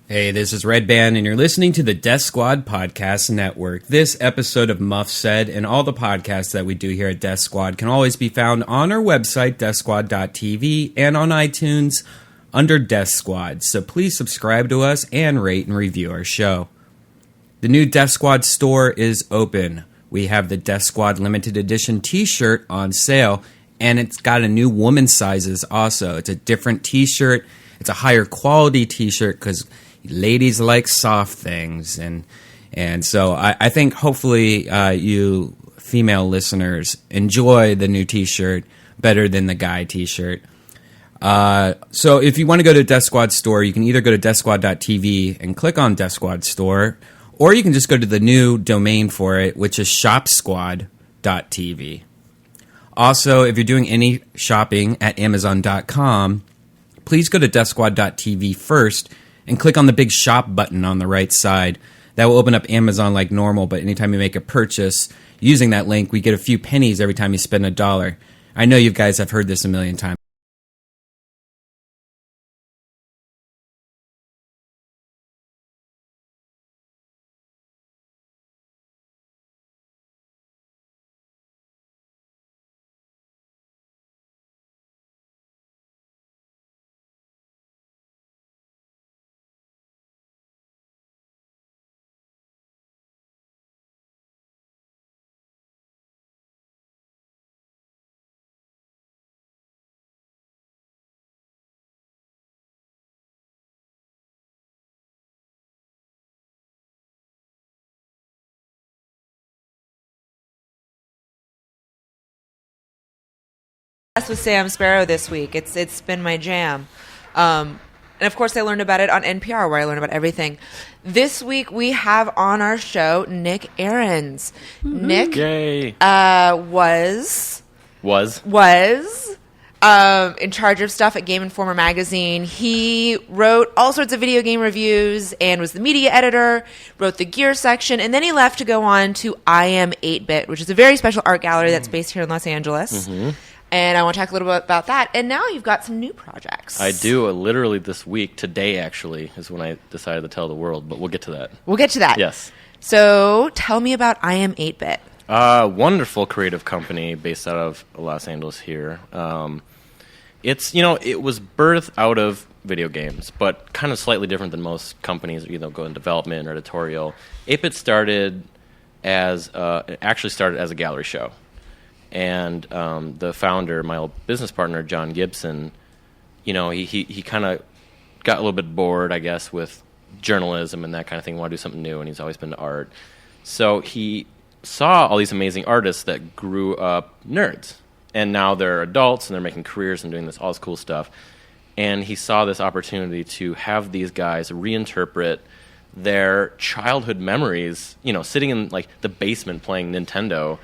Hey, this is Redban, and you're listening to the Death Squad Podcast Network. This episode of Muff Said and all the podcasts that we do here at Death Squad can always be found on our website, deathsquad.tv, and on iTunes under Death Squad. So please subscribe to us and rate and review our show. The new Death Squad store is open. We have the Death Squad Limited Edition t-shirt on sale, and it's got a new woman's sizes also. It's a different t-shirt. It's a higher quality t-shirt because ladies like soft things, and so I think hopefully you female listeners enjoy the new t-shirt better than the guy t-shirt. So if you want to go to Death Squad store, you can either go to deathsquad.tv and click on Death Squad store, or you can just go to the new domain for it, which is shopsquad.tv. Also, if you're doing any shopping at Amazon.com, please go to deathsquad.tv first and click on the big shop button on the right side. That will open up Amazon like normal, but anytime you make a purchase using that link, we get a few pennies every time you spend $1. I know you guys have heard this a million times. With Sam Sparrow this week. It's been my jam. And of course I learned about it on NPR, where I learn about everything. This week we have on our show Nick Ahrens. Mm-hmm. Nick was in charge of stuff at Game Informer magazine. He wrote all sorts of video game reviews and was the media editor, wrote the gear section, and then he left to go on to I Am 8-Bit, which is a very special art gallery that's based here in Los Angeles. Mm-hmm. And I want to talk a little bit about that. And now you've got some new projects. I do. Literally this week, today actually, is when I decided to tell the world. But we'll get to that. We'll get to that. Yes. So tell me about I Am 8-Bit. Wonderful creative company based out of Los Angeles here. It was birthed out of video games, but kind of slightly different than most companies, go in development or editorial. 8-Bit started as a gallery show. And the founder, my old business partner, John Gibson, he kind of got a little bit bored, I guess, with journalism and that kind of thing. Wanted to do something new, and he's always been to art. So he saw all these amazing artists that grew up nerds. And now they're adults, and they're making careers and doing all this cool stuff. And he saw this opportunity to have these guys reinterpret their childhood memories, sitting in, the basement playing Nintendo,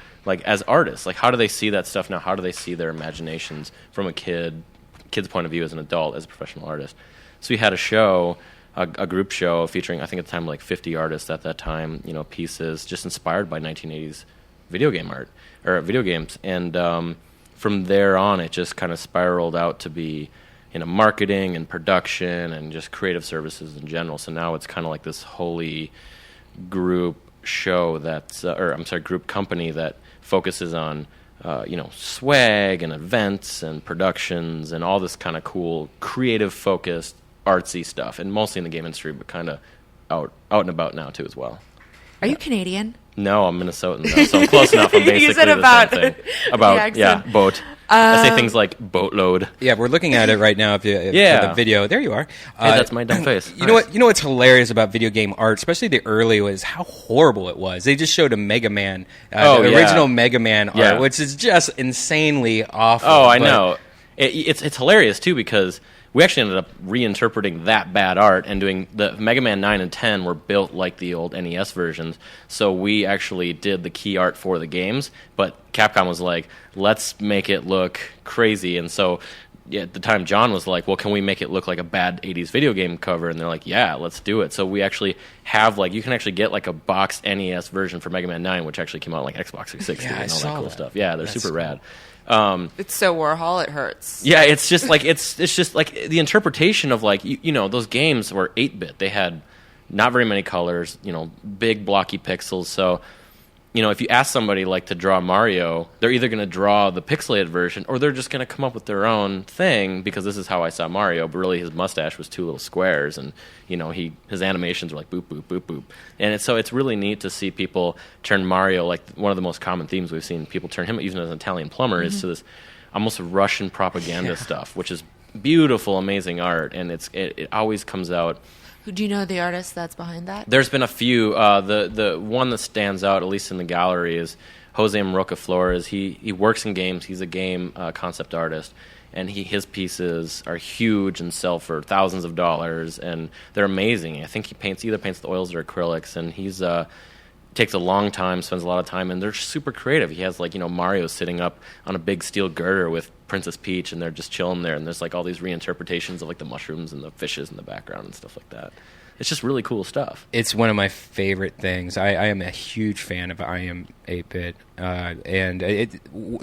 as artists. How do they see that stuff now? How do they see their imaginations from a kid's point of view as an adult, as a professional artist? So we had a show, a group show featuring, I think at the time, 50 artists at that time, pieces just inspired by 1980s video game art, or video games. And from there on, it just kind of spiraled out to be marketing and production and just creative services in general. So now it's kind of like this holy group show group company that focuses on, swag and events and productions and all this kind of cool, creative-focused, artsy stuff, and mostly in the game industry, but kind of out and about now too as well. Are you Canadian? No, I'm Minnesotan, though, so I'm close enough. I'm basically you said the same thing. About boat. I say things like boatload. Yeah, we're looking at it right now. For the video, there you are. Hey, that's my dumb face. You know what? You know what's hilarious about video game art, especially the early, was how horrible it was. They just showed a Mega Man, original Mega Man art, which is just insanely awful. Oh, I know. It's hilarious too, because we actually ended up reinterpreting that bad art and doing the Mega Man 9 and 10 were built like the old NES versions. So we actually did the key art for the games, but Capcom was like, let's make it look crazy. And so at the time, John was like, well, can we make it look like a bad 80s video game cover? And they're like, yeah, let's do it. So we actually have, you can actually get a boxed NES version for Mega Man 9, which actually came out on Xbox 360 and all that cool stuff. Yeah, they're super rad. It's so Warhol, it hurts. Yeah, it's just like it's just like the interpretation of like you know those games were 8-bit. They had not very many colors, you know, big blocky pixels. So, you know, if you ask somebody like to draw Mario, they're either going to draw the pixelated version or they're just going to come up with their own thing because this is how I saw Mario. But really, his mustache was 2 little squares, and you know, his animations were like boop boop boop boop. And so it's really neat to see people turn Mario, like one of the most common themes we've seen people turn him, even as an Italian plumber, is to this almost Russian propaganda stuff, which is beautiful, amazing art, and it always comes out. Do you know the artist that's behind that? There's been a few. The one that stands out, at least in the gallery, is Jose Moroca Flores. He works in games. He's a game concept artist, and his pieces are huge and sell for thousands of dollars, and they're amazing. I think he either paints the oils or acrylics, and he's takes a long time, spends a lot of time, and they're super creative. He has like, you know, Mario sitting up on a big steel girder with Princess Peach, and they're just chilling there, and there's like all these reinterpretations of like the mushrooms and the fishes in the background and stuff like that. It's just really cool stuff. It's one of my favorite things. I am a huge fan of I Am 8-Bit.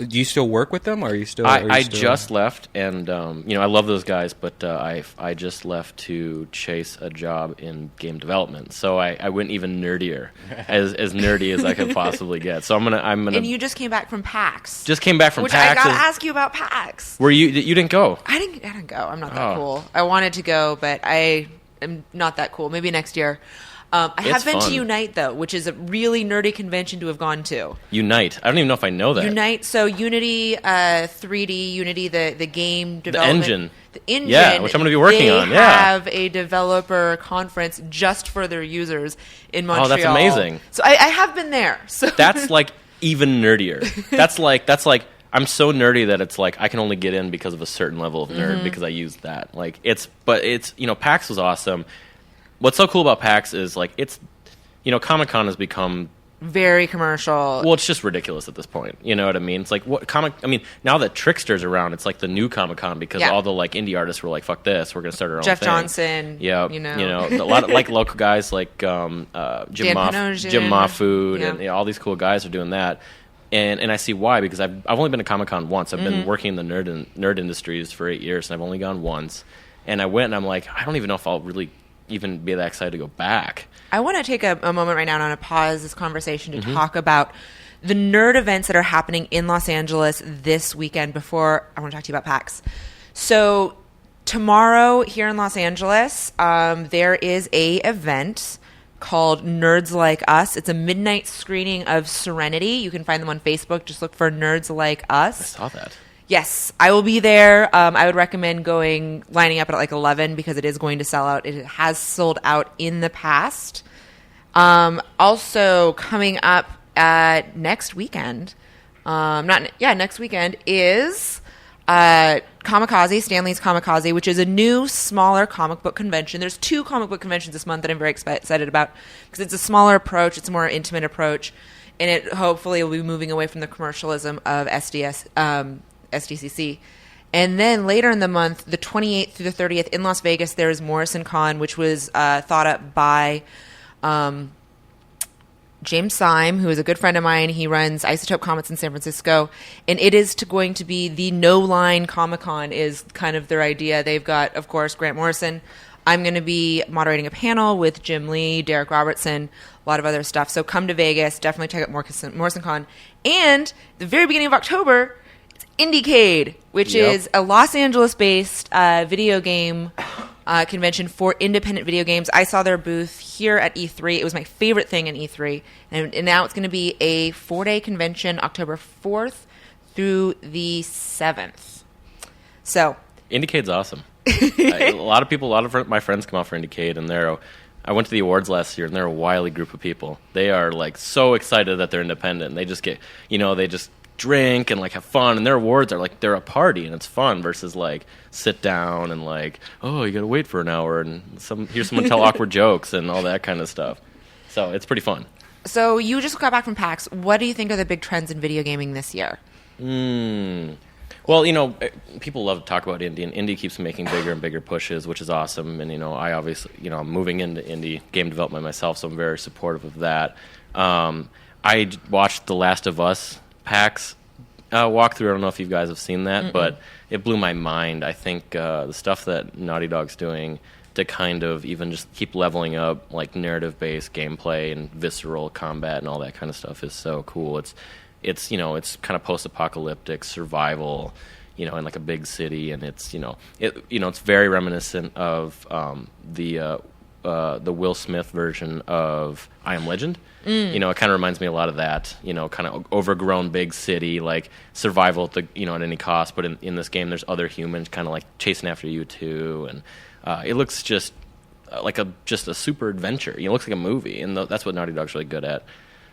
Do you still work with them? Or are you still? I just left, and you know, I love those guys, but I just left to chase a job in game development. So I went even nerdier, as nerdy as I could possibly get. So I'm gonna. And you just came back from PAX. Just came back from which PAX. I gotta ask you about PAX. Were you didn't go? I didn't go. I'm not that cool. I wanted to go, but I'm not that cool. Maybe next year. I have been to Unite, though, which is a really nerdy convention to have gone to. Unite? I don't even know if I know that. Unite, so Unity, 3D, Unity, the game development. The engine. Yeah, which I'm going to be working on. They have a developer conference just for their users in Montreal. Oh, that's amazing. So I have been there. So that's like even nerdier. That's like I'm so nerdy that it's like I can only get in because of a certain level of nerd because I use that. Like but you know, PAX was awesome. What's so cool about PAX is like it's, you know, Comic-Con has become very commercial. Well, it's just ridiculous at this point. You know what I mean? It's like I mean, now that Trickster's around, it's like the new Comic-Con because all the like indie artists were like, "Fuck this, we're gonna start our own Jeff thing." Johnson. Yeah, you know, a lot of like local guys like Jim Mahfood, and you know, all these cool guys are doing that. And I see why, because I've only been to Comic-Con once. I've been working in the nerd industries for 8 years, and I've only gone once. And I went, and I'm like, I don't even know if I'll really even be that excited to go back. I want to take a moment right now and I want to pause this conversation to talk about the nerd events that are happening in Los Angeles this weekend before I want to talk to you about PAX. So tomorrow here in Los Angeles, there is a event called Nerds Like Us. It's a midnight screening of Serenity. You can find them on Facebook. Just look for Nerds Like Us. I saw that. Yes, I will be there. I would recommend lining up at like 11 because it is going to sell out. It has sold out in the past. Also coming up next weekend, next weekend is Kamikaze, Stanley's Kamikaze, which is a new, smaller comic book convention. There's 2 comic book conventions this month that I'm very excited about because it's a smaller approach, it's a more intimate approach, and it hopefully will be moving away from the commercialism of SDCC. And then later in the month, the 28th through the 30th in Las Vegas, there is Morrison Con, which was thought up by James Syme, who is a good friend of mine. He runs Isotope Comics in San Francisco. And it is going to be the no-line Comic-Con is kind of their idea. They've got, of course, Grant Morrison. I'm going to be moderating a panel with Jim Lee, Derek Robertson, a lot of other stuff. So come to Vegas. Definitely check out Morrison Con. And the very beginning of October, Indiecade, which is a Los Angeles-based video game convention for independent video games. I saw their booth here at E3. It was my favorite thing in E3. And now it's going to be a 4-day convention, October 4th through the 7th. So Indiecade's awesome. A lot of my friends come out for Indiecade, and I went to the awards last year, and they're a wily group of people. They are like so excited that they're independent. And they just get, they just drink and like have fun, and their awards are like they're a party and it's fun versus like sit down and like, oh, you gotta wait for an hour and hear someone tell awkward jokes and all that kind of stuff. So it's pretty fun. So you just got back from PAX. What do you think are the big trends in video gaming this year? Well, people love to talk about indie, and indie keeps making bigger and bigger pushes, which is awesome. And I obviously, I'm moving into indie game development myself, so I'm very supportive of that. I watched The Last of Us PAX walkthrough. I don't know if you guys have seen that, but it blew my mind. I think the stuff that Naughty Dog's doing to kind of even just keep leveling up like narrative-based gameplay and visceral combat and all that kind of stuff is so cool. It's kind of post-apocalyptic survival, in like a big city, and it's it's very reminiscent of the Will Smith version of I Am Legend. It kind of reminds me a lot of that, kind of overgrown big city, like survival at at any cost. But in this game, there's other humans kind of like chasing after you too, and it looks just like a super adventure. It looks like a movie, and that's what Naughty Dog's really good at.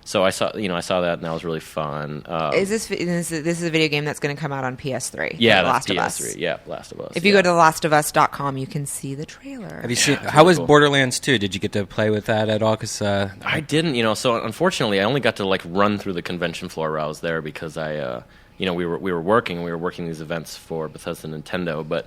So I saw that, and that was really fun. Is this is a video game that's going to come out on PS3? Yeah, that's that's PS3. Yeah, Last of Us. If you go to thelastofus.com, you can see the trailer. Have you seen? How was Borderlands 2? Did you get to play with that at all? Because I didn't. So unfortunately, I only got to like run through the convention floor where I was there because I, we were working these events for Bethesda Nintendo, but.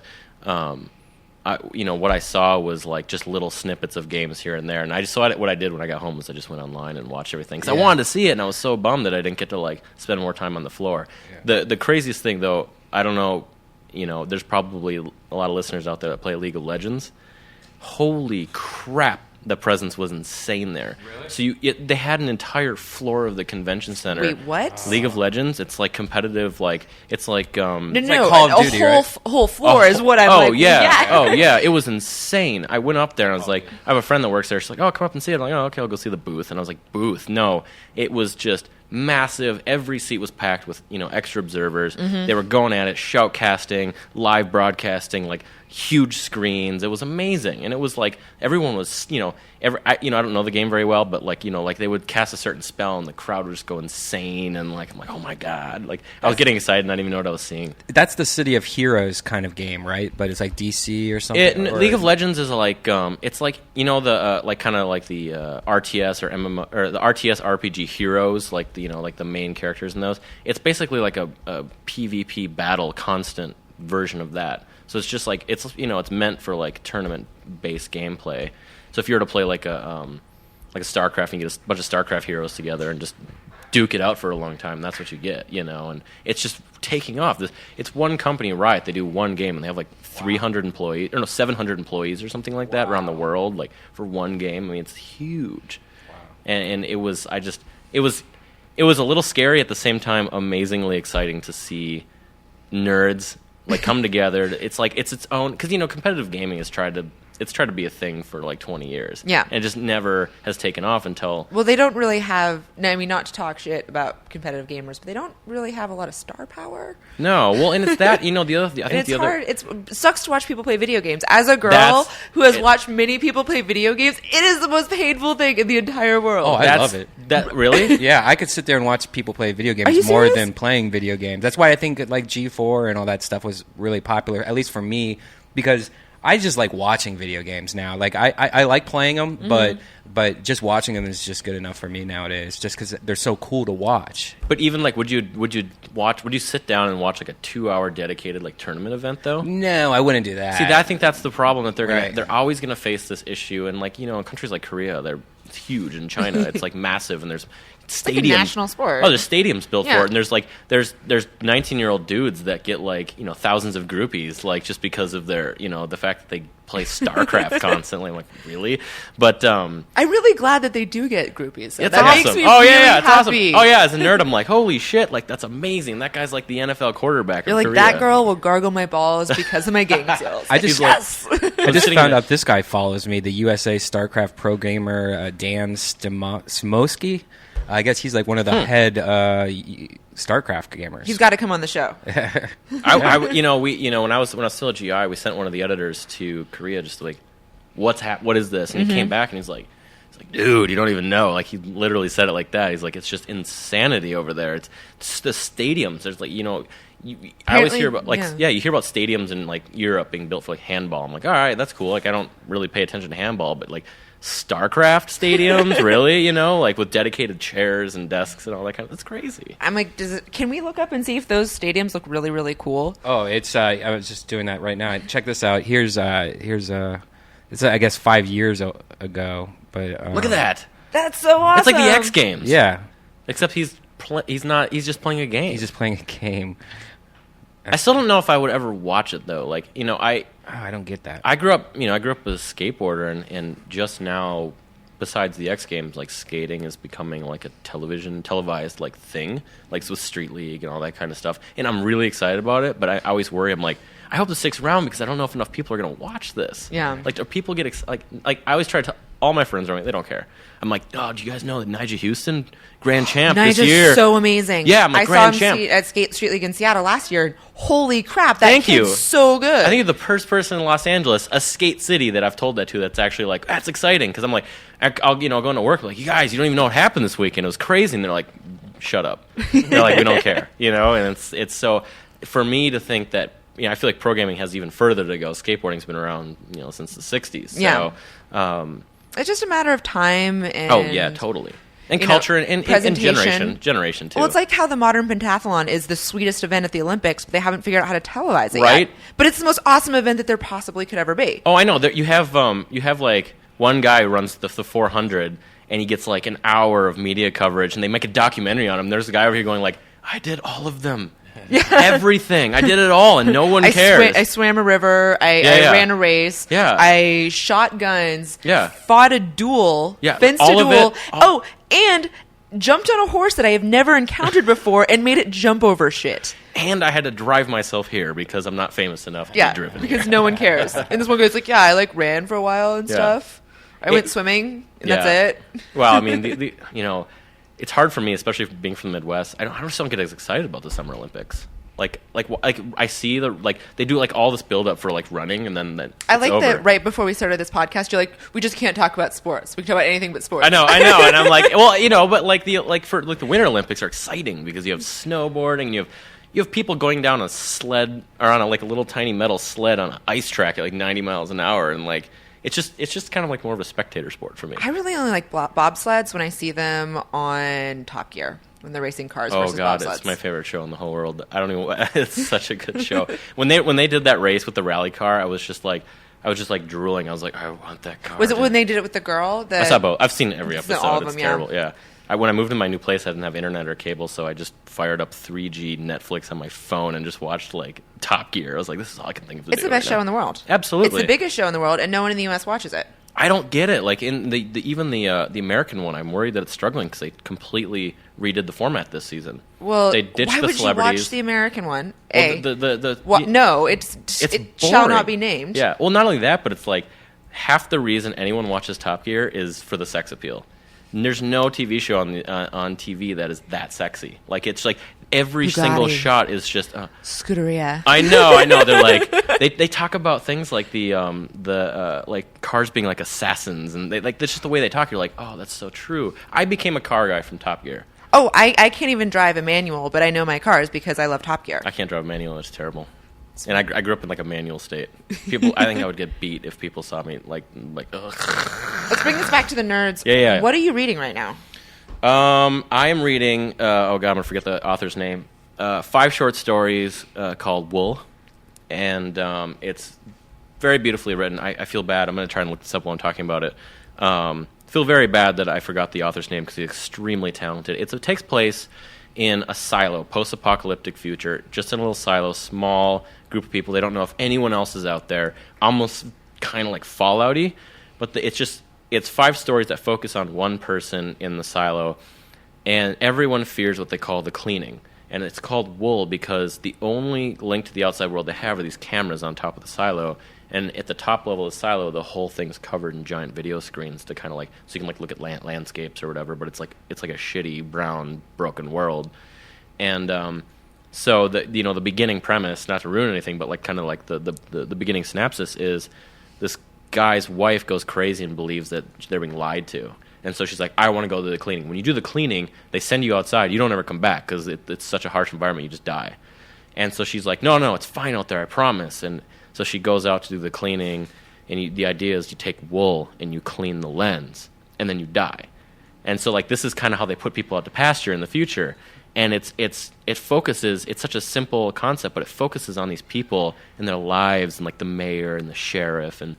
What I saw was like just little snippets of games here and there, and I just saw it. What I did when I got home was I just went online and watched everything because I wanted to see it, and I was so bummed that I didn't get to like spend more time on the floor. Yeah. The craziest thing, though, I don't know. There's probably a lot of listeners out there that play League of Legends. Holy crap! The presence was insane there. Really? So they had an entire floor of the convention center. Wait, what? League of Legends. It's like competitive. Like it's like like Call of Duty, whole floor is what I'm like. Yeah. Oh yeah, it was insane. I went up there and I was like, I have a friend that works there. She's like, oh, come up and see it. I'm like, oh, okay, I'll go see the booth. And I was like, booth? No, it was just massive. Every seat was packed with extra observers. They were going at it, shoutcasting, live broadcasting, like huge screens. It was amazing, and it was like everyone was I don't know the game very well, but like like they would cast a certain spell and the crowd would just go insane, and like I'm like, oh my god, like I was getting excited and I didn't even know what I was seeing. That's the City of Heroes kind of game, right? But it's like DC or something. League of Legends is like it's like the like kind of like the RTS or MMO or the RTS RPG Heroes, like like the main characters in those. It's basically like a PvP battle constant version of that. So it's just like it's meant for like tournament based gameplay. So if you were to play like a StarCraft and you get a bunch of StarCraft heroes together and just duke it out for a long time, that's what you get, and it's just taking off. It's one company, Riot. They do one game and they have like 300 employees, or no, 700 employees or something like that around the world, like for one game. I mean, it's huge. Wow. And it was it was a little scary at the same time, amazingly exciting to see nerds like come together. It's like it's its own, because competitive gaming has tried to be a thing for like 20 years. Yeah. And it just never has taken off until... Well, they don't really have... I mean, not to talk shit about competitive gamers, but they don't really have a lot of star power. No. Well, and it's that, hard. It sucks to watch people play video games. As a girl who has watched many people play video games, it is the most painful thing in the entire world. Oh, I love it. That really? Yeah, I could sit there and watch people play video games more than playing video games. That's why I think like G4 and all that stuff was really popular, at least for me, because... I just like watching video games now. Like I like playing them, but just watching them is just good enough for me nowadays. Just because they're so cool to watch. But even like, would you sit down and watch like a 2-hour dedicated like tournament event though? No, I wouldn't do that. See, I think that's the problem that they're always gonna face this issue. And like in countries like Korea, it's huge. In China, it's like massive, and there's stadiums. Like a national sport. Oh, there's stadiums built for it, and there's 19-year-old dudes that get like thousands of groupies, like just because of their the fact that they play StarCraft constantly. I'm like, really? But I'm really glad that they do get groupies. It's that awesome. Makes me oh really yeah, it's happy. awesome. Oh yeah, as a nerd, I'm like, holy shit, like that's amazing. That guy's like the NFL quarterback. You're like, Korea. That girl will gargle my balls because of my game skills. I just found out this guy follows me, the USA StarCraft pro gamer Dan Smosky. I guess he's like one of the head StarCraft gamers. He's got to come on the show. When I was still at GI, we sent one of the editors to Korea just to like, what is this? And he came back and he's like, dude, you don't even know. Like, he literally said it like that. He's like, it's just insanity over there. It's just the stadiums. There's like, I always hear about you hear about stadiums in like Europe being built for like handball. I'm like, all right, that's cool. Like, I don't really pay attention to handball, but like StarCraft stadiums, really? Like with dedicated chairs and desks and all that kind of. That's crazy. I'm like, can we look up and see if those stadiums look really, really cool? Oh, it's. I was just doing that right now. Check this out. Here's it's I guess 5 years ago, but look at that. That's so awesome. It's like the X Games. Yeah. Except he's he's not. He's just playing a game. He's just playing a game. I still don't know if I would ever watch it though. Like, I don't get that. I grew up as a skateboarder, and just now, besides the X Games, like skating is becoming like a televised like thing, like with Street League and all that kind of stuff. And I'm really excited about it, but I always worry. I'm like, I hope this sticks around because I don't know if enough people are going to watch this. Yeah. Like, do people get like I always try to tell all my friends around me, they don't care. I'm like, oh, do you guys know that Nigel Houston, grand champ this year? Nigel's so amazing. Yeah, I'm like, grand champ. I saw him at Street League in Seattle last year. Holy crap, that Thank kid's you. so good. I think you're the first person in Los Angeles, a skate city, that I've told that to that's actually like, that's exciting. Because I'm like, I'll go into work, like, you guys, you don't even know what happened this weekend. It was crazy. And they're like, shut up. They're like, we don't care. And it's so, for me to think that, I feel like pro gaming has even further to go. Skateboarding's been around, since the 60s. Yeah. So, it's just a matter of time and... Oh, yeah, totally. And culture and generation, too. Well, it's like how the modern pentathlon is the sweetest event at the Olympics, but they haven't figured out how to televise it right? yet. But it's the most awesome event that there possibly could ever be. Oh, I know. You have like one guy who runs the 400, and he gets like an hour of media coverage, and they make a documentary on him. There's a guy over here going like, I did all of them. Yeah. Everything. I did it all, and no one cares. I swam a river. I ran a race. Yeah. I shot guns. Yeah. Fought a duel. Yeah. Fenced all a duel. Of it, and jumped on a horse that I have never encountered before and made it jump over shit. And I had to drive myself here because I'm not famous enough to be driven because here. No one cares. And this one guy's like, yeah, I like ran for a while and stuff. I went swimming, and that's it. Well, I mean, it's hard for me, especially being from the Midwest. I just don't get as excited about the Summer Olympics. Like I see they do like all this build up for like running, and then I like over. that right before we started this podcast, you're like, we just can't talk about sports. We can talk about anything but sports. I know, and I'm like, well, but like the Winter Olympics are exciting because you have snowboarding, you have people going down a sled or on a little tiny metal sled on an ice track at like 90 miles an hour, and like it's just kind of like more of a spectator sport for me. I really only like bobsleds when I see them on Top Gear. When they're racing cars versus God, bobsleds. It's my favorite show in the whole world. I don't even. It's such a good show. When they did that race with the rally car, I was just like drooling. I was like, I want that car. Was it when they did it with the girl? I saw both. I've seen every episode. All of it's them, terrible. Yeah. When I moved to my new place, I didn't have internet or cable, so I just fired up 3G Netflix on my phone and just watched like Top Gear. I was like, this is all I can think of to do. It's the best show in the world. Absolutely, it's the biggest show in the world, and no one in the U.S. watches it. I don't get it. Like in even the American one, I'm worried that it's struggling because they completely redid the format this season. Well, they ditched why the would celebrities. you watch the American one? No, it boring. shall not be named. Yeah. Well, not only that, but it's like half the reason anyone watches Top Gear is for the sex appeal. And there's no TV show on TV that is that sexy. Like it's like every Bugatti. single shot is just Scuderia. I know. They're like they talk about things like the like cars being like assassins, and they like that's just the way they talk. You're like, oh, that's so true. I became a car guy from Top Gear. Oh, I can't even drive a manual, but I know my cars because I love Top Gear. I can't drive a manual. It's terrible. And I grew up in like a manual state. I think I would get beat if people saw me like ugh. Let's bring this back to the nerds. Yeah. What are you reading right now? I am reading. I'm gonna forget the author's name. 5 short stories called Wool, and it's very beautifully written. I feel bad. I'm gonna try and look this up while I'm talking about it. Feel very bad that I forgot the author's name because he's extremely talented. It takes place in a silo, post-apocalyptic future, just in a little silo, small group of people. They don't know if anyone else is out there, almost kind of like Fallout-y, but it's 5 stories that focus on one person in the silo, and everyone fears what they call the cleaning. And it's called Wool because the only link to the outside world they have are these cameras on top of the silo, and at the top level of the silo, the whole thing's covered in giant video screens to kind of like, so you can like look at landscapes or whatever, but it's like a shitty, brown, broken world. And so the beginning premise, not to ruin anything, but like kind of like the beginning synopsis is this guy's wife goes crazy and believes that they're being lied to. And so she's like, I want to go to the cleaning. When you do the cleaning, they send you outside. You don't ever come back because it's such a harsh environment. You just die. And so she's like, no, it's fine out there. I promise. And so she goes out to do the cleaning. And the idea is you take wool and you clean the lens. And then you die. And so like this is kind of how they put people out to pasture in the future. And it focuses, it's such a simple concept, but it focuses on these people and their lives and like the mayor and the sheriff and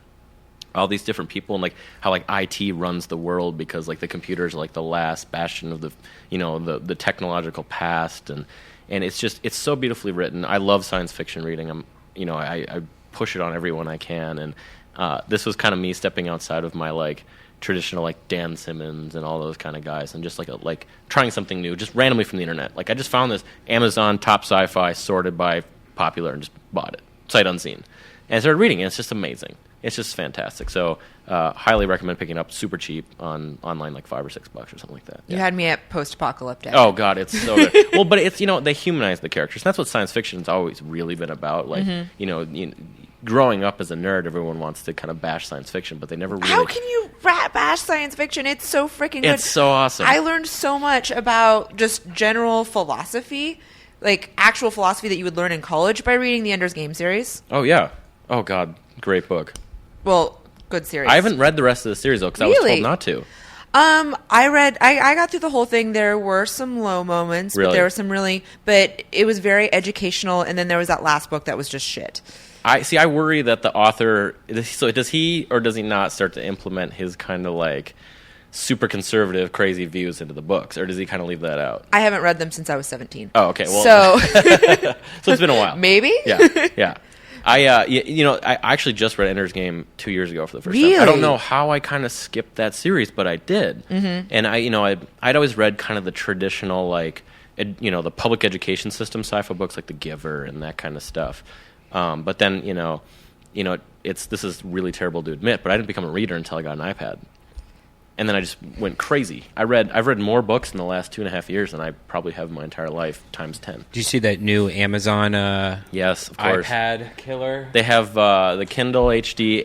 all these different people and like how like IT runs the world because like the computers are like the last bastion of the the technological past, and it's so beautifully written. I love science fiction reading. I push it on everyone I can, and this was kind of me stepping outside of my like traditional like Dan Simmons and all those kind of guys, and just like trying something new just randomly from the internet. Like I just found this Amazon top sci-fi sorted by popular and just bought it sight unseen, and I started reading it. It's just amazing. It's just fantastic. So highly recommend picking up super cheap online, like $5 or $6 or something like that. You had me at post-apocalyptic. Oh God, it's so good. Well, but it's they humanize the characters. That's what science fiction's always really been about. Like growing up as a nerd, everyone wants to kind of bash science fiction, but they never really. How can you bash science fiction? It's so freaking good. It's so awesome. I learned so much about just general philosophy, like actual philosophy that you would learn in college by reading the Ender's Game series. Oh yeah. Oh God, great book. Well, good series. I haven't read the rest of the series though because I was told not to. I got through the whole thing. There were some low moments, Really? but there were some but it was very educational. And then there was that last book that was just shit. I worry that the author. So does he or does he not start to implement his kind of like super conservative, crazy views into the books, or does he kind of leave that out? I haven't read them since I was 17. Oh, okay. Well, so so it's been a while. Maybe. Yeah. I actually just read Ender's Game 2 years ago for the first Really? time. I don't know how I kind of skipped that series, but I did. Mm-hmm. And I'd always read kind of the traditional the public education system sci-fi books like The Giver and that kind of stuff. But then this is really terrible to admit, but I didn't become a reader until I got an iPad. And then I just went crazy. I've read more books in the last 2.5 years than I probably have my entire life times 10. Do you see that new Amazon Yes, of course. iPad killer? They have the Kindle HD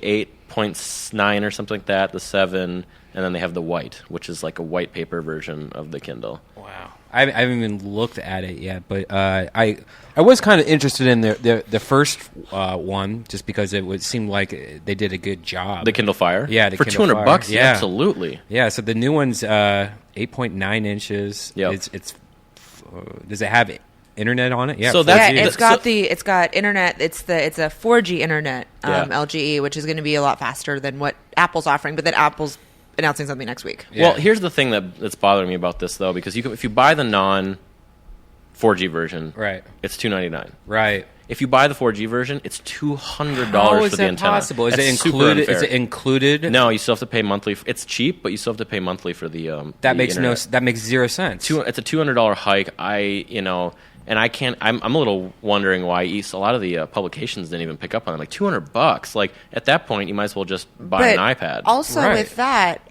8.9 or something like that, the 7, and then they have the white, which is like a white paper version of the Kindle. Wow. I haven't even looked at it yet, but I was kind of interested in the first one just because it would seem like they did a good job. The Kindle Fire? Yeah, the for Kindle Fire. $200? Yeah. Absolutely. Yeah, so the new one's 8.9 inches. Yep. It's does it have internet on it? Yeah. So that's- It's got internet. It's a 4G internet LGE, which is going to be a lot faster than what Apple's offering. But then Apple's announcing something next week. Yeah. Well, here's the thing that's bothering me about this though, because if you buy the non 4G version, Right. it's $299. Right. If you buy the 4G version, it's $200 How is for the that antenna. possible? Is That's it super included? unfair. Is it included? No, you still have to pay monthly. It's cheap, but you still have to pay monthly for the That the makes internet. that makes zero sense. It's a $200 hike. And I can't. I'm a little wondering why a lot of the publications didn't even pick up on it. Like $200. Like at that point, you might as well just buy an iPad. Also, Right. with that,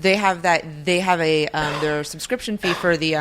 they have a their subscription fee for the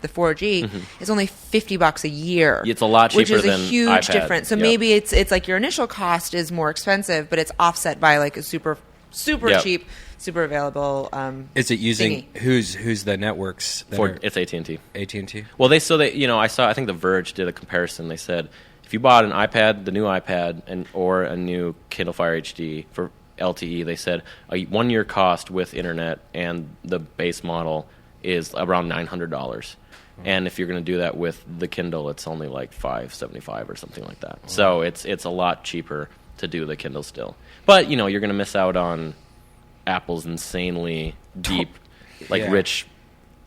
4G is only $50 a year. It's a lot cheaper which is than a huge iPad. difference. So Yep. maybe it's like your initial cost is more expensive, but it's offset by like a super Yep. cheap, super available. Is it using thingy. who's the networks? It's AT&T. AT&T. Well, I think The Verge did a comparison. They said if you bought an iPad, the new iPad, or a new Kindle Fire HD for LTE, they said a 1 year cost with internet and the base model is around $900. And if you're going to do that with the Kindle, it's only like $575 or something like that. So it's a lot cheaper to do the Kindle still. But you're going to miss out on Apple's insanely deep, rich,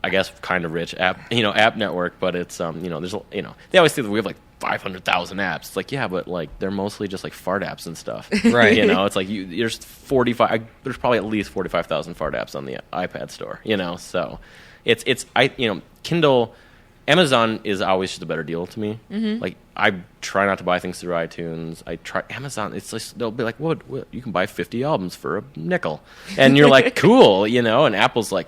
I guess kind of rich app network. But it's there's they always say that we have like 500,000 apps. It's like, yeah, but like they're mostly just like fart apps and stuff. Right. It's like there's 45. There's probably at least 45,000 fart apps on the iPad store. So it's Kindle. Amazon is always just a better deal to me. Mm-hmm. Like I try not to buy things through iTunes. I try Amazon. It's just, they'll be like, "What? You can buy 50 albums for a nickel," and you're like, "Cool," And Apple's like,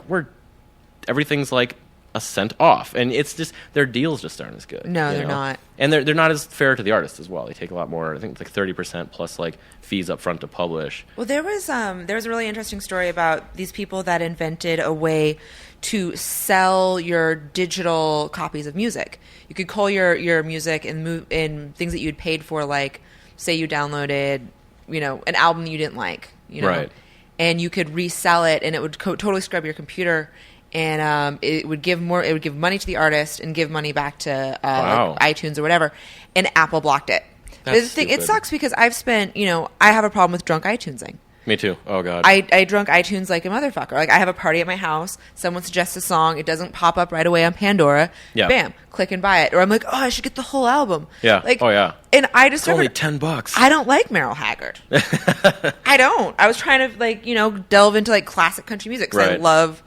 everything's like a cent off, and it's just their deals just aren't as good. No, they're not, and they're not as fair to the artist as well. They take a lot more. I think it's like 30% plus like fees up front to publish. Well, there was a really interesting story about these people that invented a way to sell your digital copies of music. You could call your music in things that you'd paid for, like say you downloaded, an album you didn't like, Right. and you could resell it, and it would totally scrub your computer, and it would give money to the artist and give money back to Wow. like iTunes or whatever, and Apple blocked it. That's The thing, it stupid. sucks because I've spent, I have a problem with drunk iTunesing. Me too. Oh god. I drunk iTunes like a motherfucker. Like I have a party at my house, someone suggests a song, it doesn't pop up right away on Pandora. Yeah. Bam, click and buy it. Or I'm like, oh, I should get the whole album. Yeah. Like, Oh yeah. And I It's only discovered $10. I don't like Merrill Haggard. I don't. I was trying to like, delve into like classic country music because I Right. love,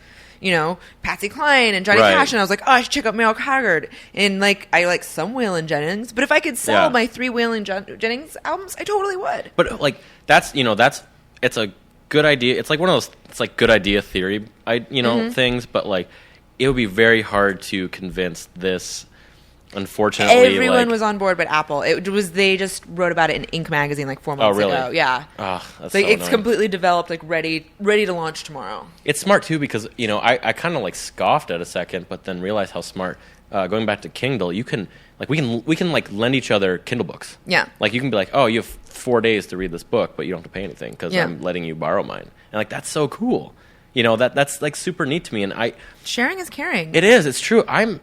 Patsy Cline and Johnny Right. Cash, and I was like, oh, I should check out Merrill Haggard. And like, I like some Waylon Jennings, but if I could sell Yeah. my 3 Waylon Jennings albums, I totally would. But like it's a good idea. It's like one of those. It's like good idea theory. Things. But like it would be very hard to convince this. Unfortunately, Everyone was on board, but Apple. They just wrote about it in Inc. magazine like 4 months really? ago. Yeah. Oh, that's Like so it's annoying. completely developed, like ready to launch tomorrow. It's smart too because I kind of like scoffed at a second, but then realized how smart. Going back to Kindle, you can like we can like lend each other Kindle books. Yeah. Like you can be like, oh, you have 4 days to read this book, but you don't have to pay anything because Yeah. I'm letting you borrow mine. And like that's so cool. That's like super neat to me. And Sharing is caring. it is. It's true. I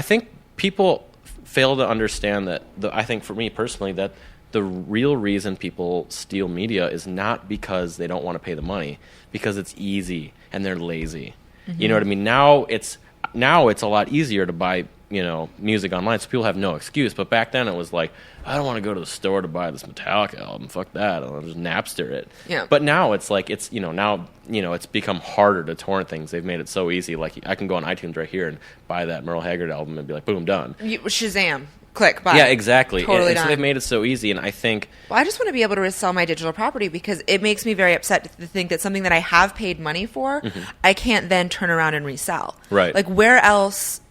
think people fail to understand that. I think for me personally that the real reason people steal media is not because they don't want to pay the money, because it's easy and they're lazy. You know what I mean? Now it's a lot easier to buy music online, so people have no excuse. But back then it was like, I don't want to go to the store to buy this Metallica album. Fuck that. I'll just Napster it. Yeah. But now it's like it's it's become harder to torrent things. They've made it so easy. Like I can go on iTunes right here and buy that Merle Haggard album and be like, boom, done. Shazam. Click. Buy. Yeah, exactly. Totally and so done. they've made it so easy, and I think Well, I just want to be able to resell my digital property because it makes me very upset to think that something that I have paid money for, I can't then turn around and resell. Right. Like where else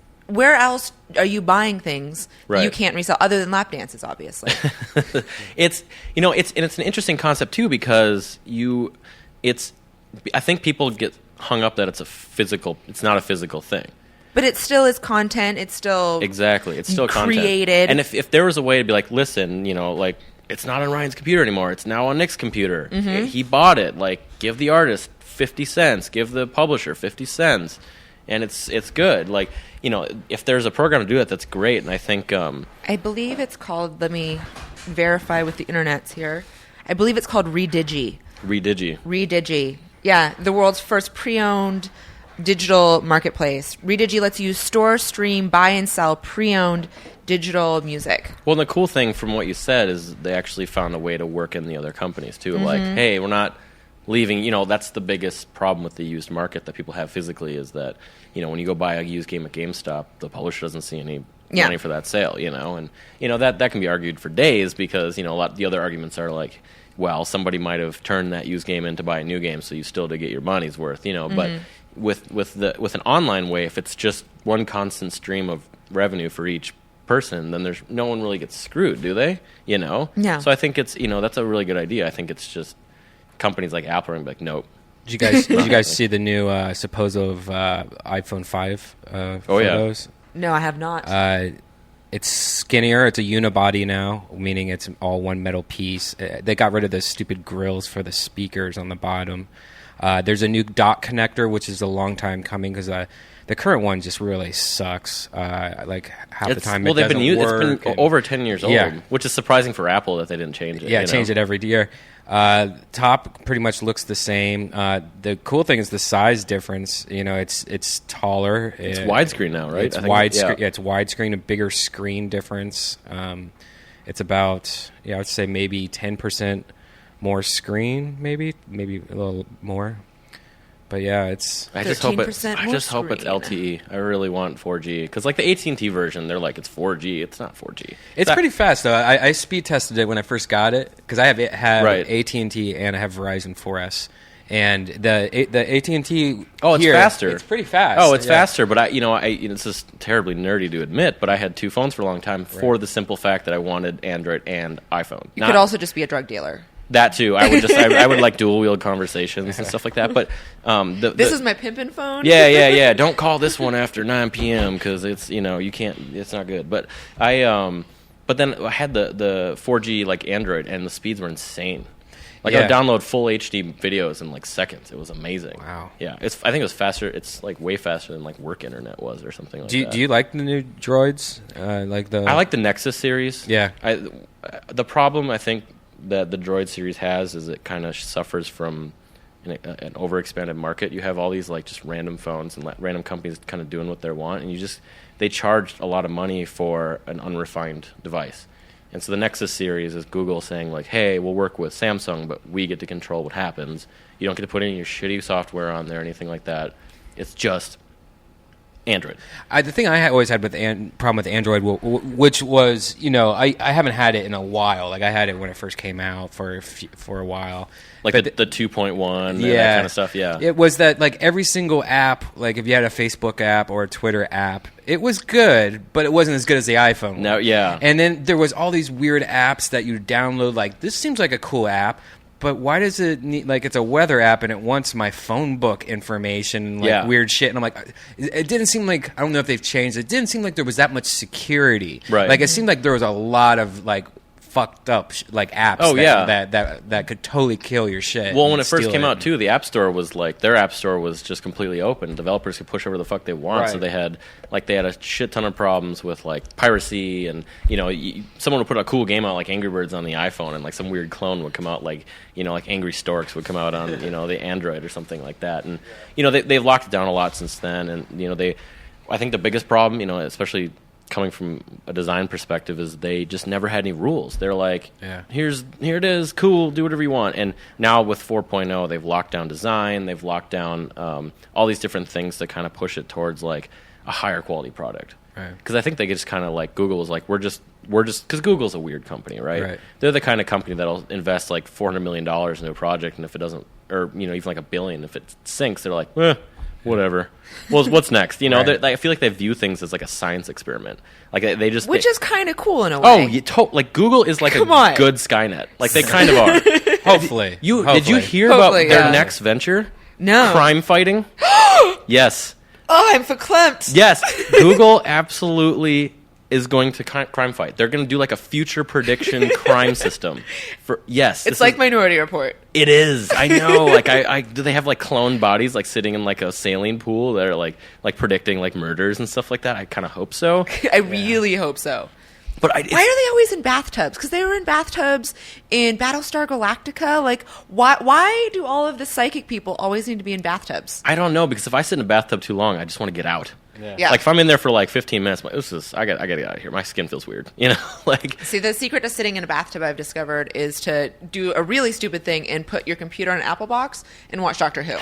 are you buying things that you Right. can't resell other than lap dances, obviously? it's an interesting concept too because I think people get hung up that it's not a physical thing. But it still is content. It's still Exactly. It's still content. created. And if there was a way to be like, listen, like it's not on Ryan's computer anymore. It's now on Nick's computer. He bought it. Like give the artist 50 cents, give the publisher 50 cents. And it's good. Like, if there's a program to do it, that's great. And I think I believe it's called, let me verify with the internets here. I believe it's called Redigi. Redigi. Yeah, the world's first pre-owned digital marketplace. Redigi lets you store, stream, buy, and sell pre-owned digital music. Well, the cool thing from what you said is they actually found a way to work in the other companies too. Like, hey, we're not leaving. That's the biggest problem with the used market that people have physically is that when you go buy a used game at GameStop, the publisher doesn't see any money for that sale. And that can be argued for days because a lot of the other arguments are like, well, somebody might have turned that used game in to buy a new game, so you still to get your money's worth. But with an online way, if it's just one constant stream of revenue for each person, then there's no one really gets screwed, do they? Yeah. So I think it's that's a really good idea. I think it's just companies like Apple are gonna be like, nope. Did you guys see the new supposed iPhone 5 photos? No, I have not. It's skinnier. It's a unibody now, meaning it's all one metal piece. They got rid of the stupid grills for the speakers on the bottom. There's a new dock connector, which is a long time coming because the current one just really sucks. Like half the time, they've doesn't been work. it's been over 10 years old, Yeah. which is surprising for Apple that they didn't change it. Yeah, change it every year. Top pretty much looks the same. The cool thing is the size difference. It's taller. It's widescreen now, right? It's I think widescreen. Yeah, it's widescreen. A bigger screen difference. It's about I would say maybe 10% more screen, maybe a little more. But yeah, it's. I just hope it's 13% more screen. LTE. I really want 4G because like the AT&T version, they're like it's 4G. It's not 4G. It's pretty fast though. I speed tested it when I first got it because I have Right. AT&T and I have Verizon 4S, and the AT&T. Oh, it's here, faster. It's pretty fast. Oh, it's yeah. faster. But this is terribly nerdy to admit, but I had two phones for a long time for the simple fact that I wanted Android and iPhone. You could also just be a drug dealer. That too. I would I would like dual wheel conversations and stuff like that. But This is my pimpin' phone? Yeah. Don't call this one after 9 p.m. because it's you can't. It's not good. But but then I had the 4G like Android and the speeds were insane. Like I would download full HD videos in like seconds. It was amazing. Wow. Yeah. I think it was faster. It's like way faster than like work internet was or something like that. Do you like the new droids? I like the Nexus series. Yeah. The problem I think that the Droid series has is it kind of suffers from an overexpanded market. You have all these like just random phones and random companies kind of doing what they want, and they charged a lot of money for an unrefined device. And so the Nexus series is Google saying like, hey, we'll work with Samsung, but we get to control what happens. You don't get to put any of your shitty software on there or anything like that. It's just Android. The thing I always had with problem with Android, which was, I haven't had it in a while. Like I had it when it first came out for a while. Like the 2.1 and that kind of stuff, yeah. It was that like every single app, like if you had a Facebook app or a Twitter app, it was good, but it wasn't as good as the iPhone. No, yeah. And then there was all these weird apps that you download, like this seems like a cool app, but why does it need, like it's a weather app and it wants my phone book information and like weird shit, and I'm like, it didn't seem like, I don't know if they've changed, it didn't seem like there was that much security. Right. Like it seemed like there was a lot of like fucked up like apps that could totally kill your shit. Well, when it first came out too, the App Store was like, their App Store was just completely open. Developers could push whatever the fuck they want. Right. So they had a shit ton of problems with like piracy, and someone would put a cool game out like Angry Birds on the iPhone, and like some weird clone would come out like like Angry Storks would come out on the Android or something like that. And they've locked it down a lot since then. And I think the biggest problem, especially coming from a design perspective, is they just never had any rules. They're like, here it is, cool, do whatever you want. And now with 4.0, they've locked down design, they've locked down all these different things to kind of push it towards like a higher quality product. Because I think they just kind of like, Google was like, we're just because Google's a weird company, right? They're the kind of company that'll invest like $400 million into a project, and if it doesn't, or even like $1 billion, if it sinks, they're like, whatever. Well, what's next? I feel like they view things as like a science experiment. Like which is kind of cool in a way. Like Google is like good Skynet. Like they kind of are. Hopefully. Did you hear about their next venture? No. Crime fighting. Yes. Oh, I'm verklempt. Yes. Google absolutely is going to crime fight. They're going to do like a future prediction crime system. It's like Minority Report. It is. I know. Like do they have like cloned bodies like sitting in like a saline pool that are like predicting like murders and stuff like that? I kind of hope so. I really hope so. But why are they always in bathtubs? Because they were in bathtubs in Battlestar Galactica. Like, why do all of the psychic people always need to be in bathtubs? I don't know, because if I sit in a bathtub too long, I just want to get out. Yeah. Like if I'm in there for like 15 minutes, I gotta get out of here. My skin feels weird. Like. See, the secret to sitting in a bathtub, I've discovered, is to do a really stupid thing and put your computer on an Apple box and watch Doctor Who.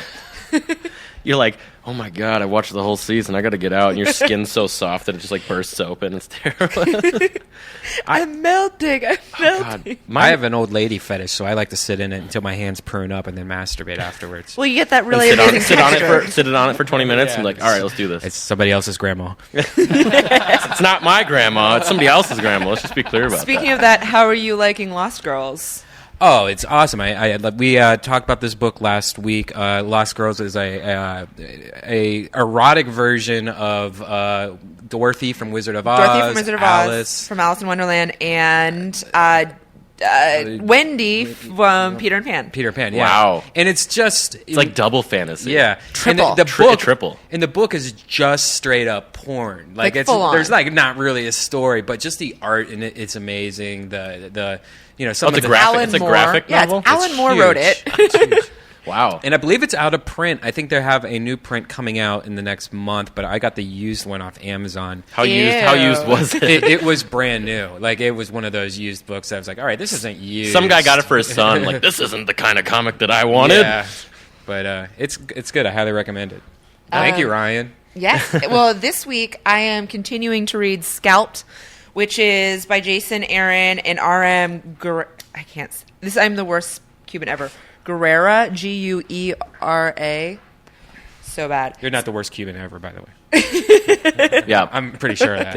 You're like, oh my god, I watched the whole season. I got to get out, and your skin's so soft that it just like bursts open. It's terrible. I'm melting. God. I have an old lady fetish, so I like to sit in it until my hands prune up and then masturbate afterwards. Well, you get that really amazing sit on it for 20 minutes and be like, all right, let's do this. It's somebody else's grandma. It's not my grandma. It's somebody else's grandma. Let's just be clear about Speaking of that, how are you liking Lost Girls? Oh, it's awesome! We talked about this book last week. Lost Girls is a erotic version of Dorothy from Wizard of Oz, Alice from Alice in Wonderland, and Wendy from Peter and Pan. Peter Pan, yeah. Wow. And it's like double fantasy. Yeah. Triple. And triple. And the book is just straight up porn. Like it's full on. There's like not really a story, but just the art in it, it's amazing. It's a graphic novel? Alan Moore wrote it. It's huge. Wow. And I believe it's out of print. I think they have a new print coming out in the next month, but I got the used one off Amazon. How used was it? It was brand new. Like, it was one of those used books that I was like, all right, this isn't used. Some guy got it for his son. Like, this isn't the kind of comic that I wanted. Yeah. But it's good. I highly recommend it. Thank you, Ryan. Yes. Well, this week I am continuing to read Scalped, which is by Jason Aaron and R.M. I'm the worst Cuban ever. Guerrera, Guera. So bad. You're not the worst Cuban ever, by the way. Yeah. I'm pretty sure of that.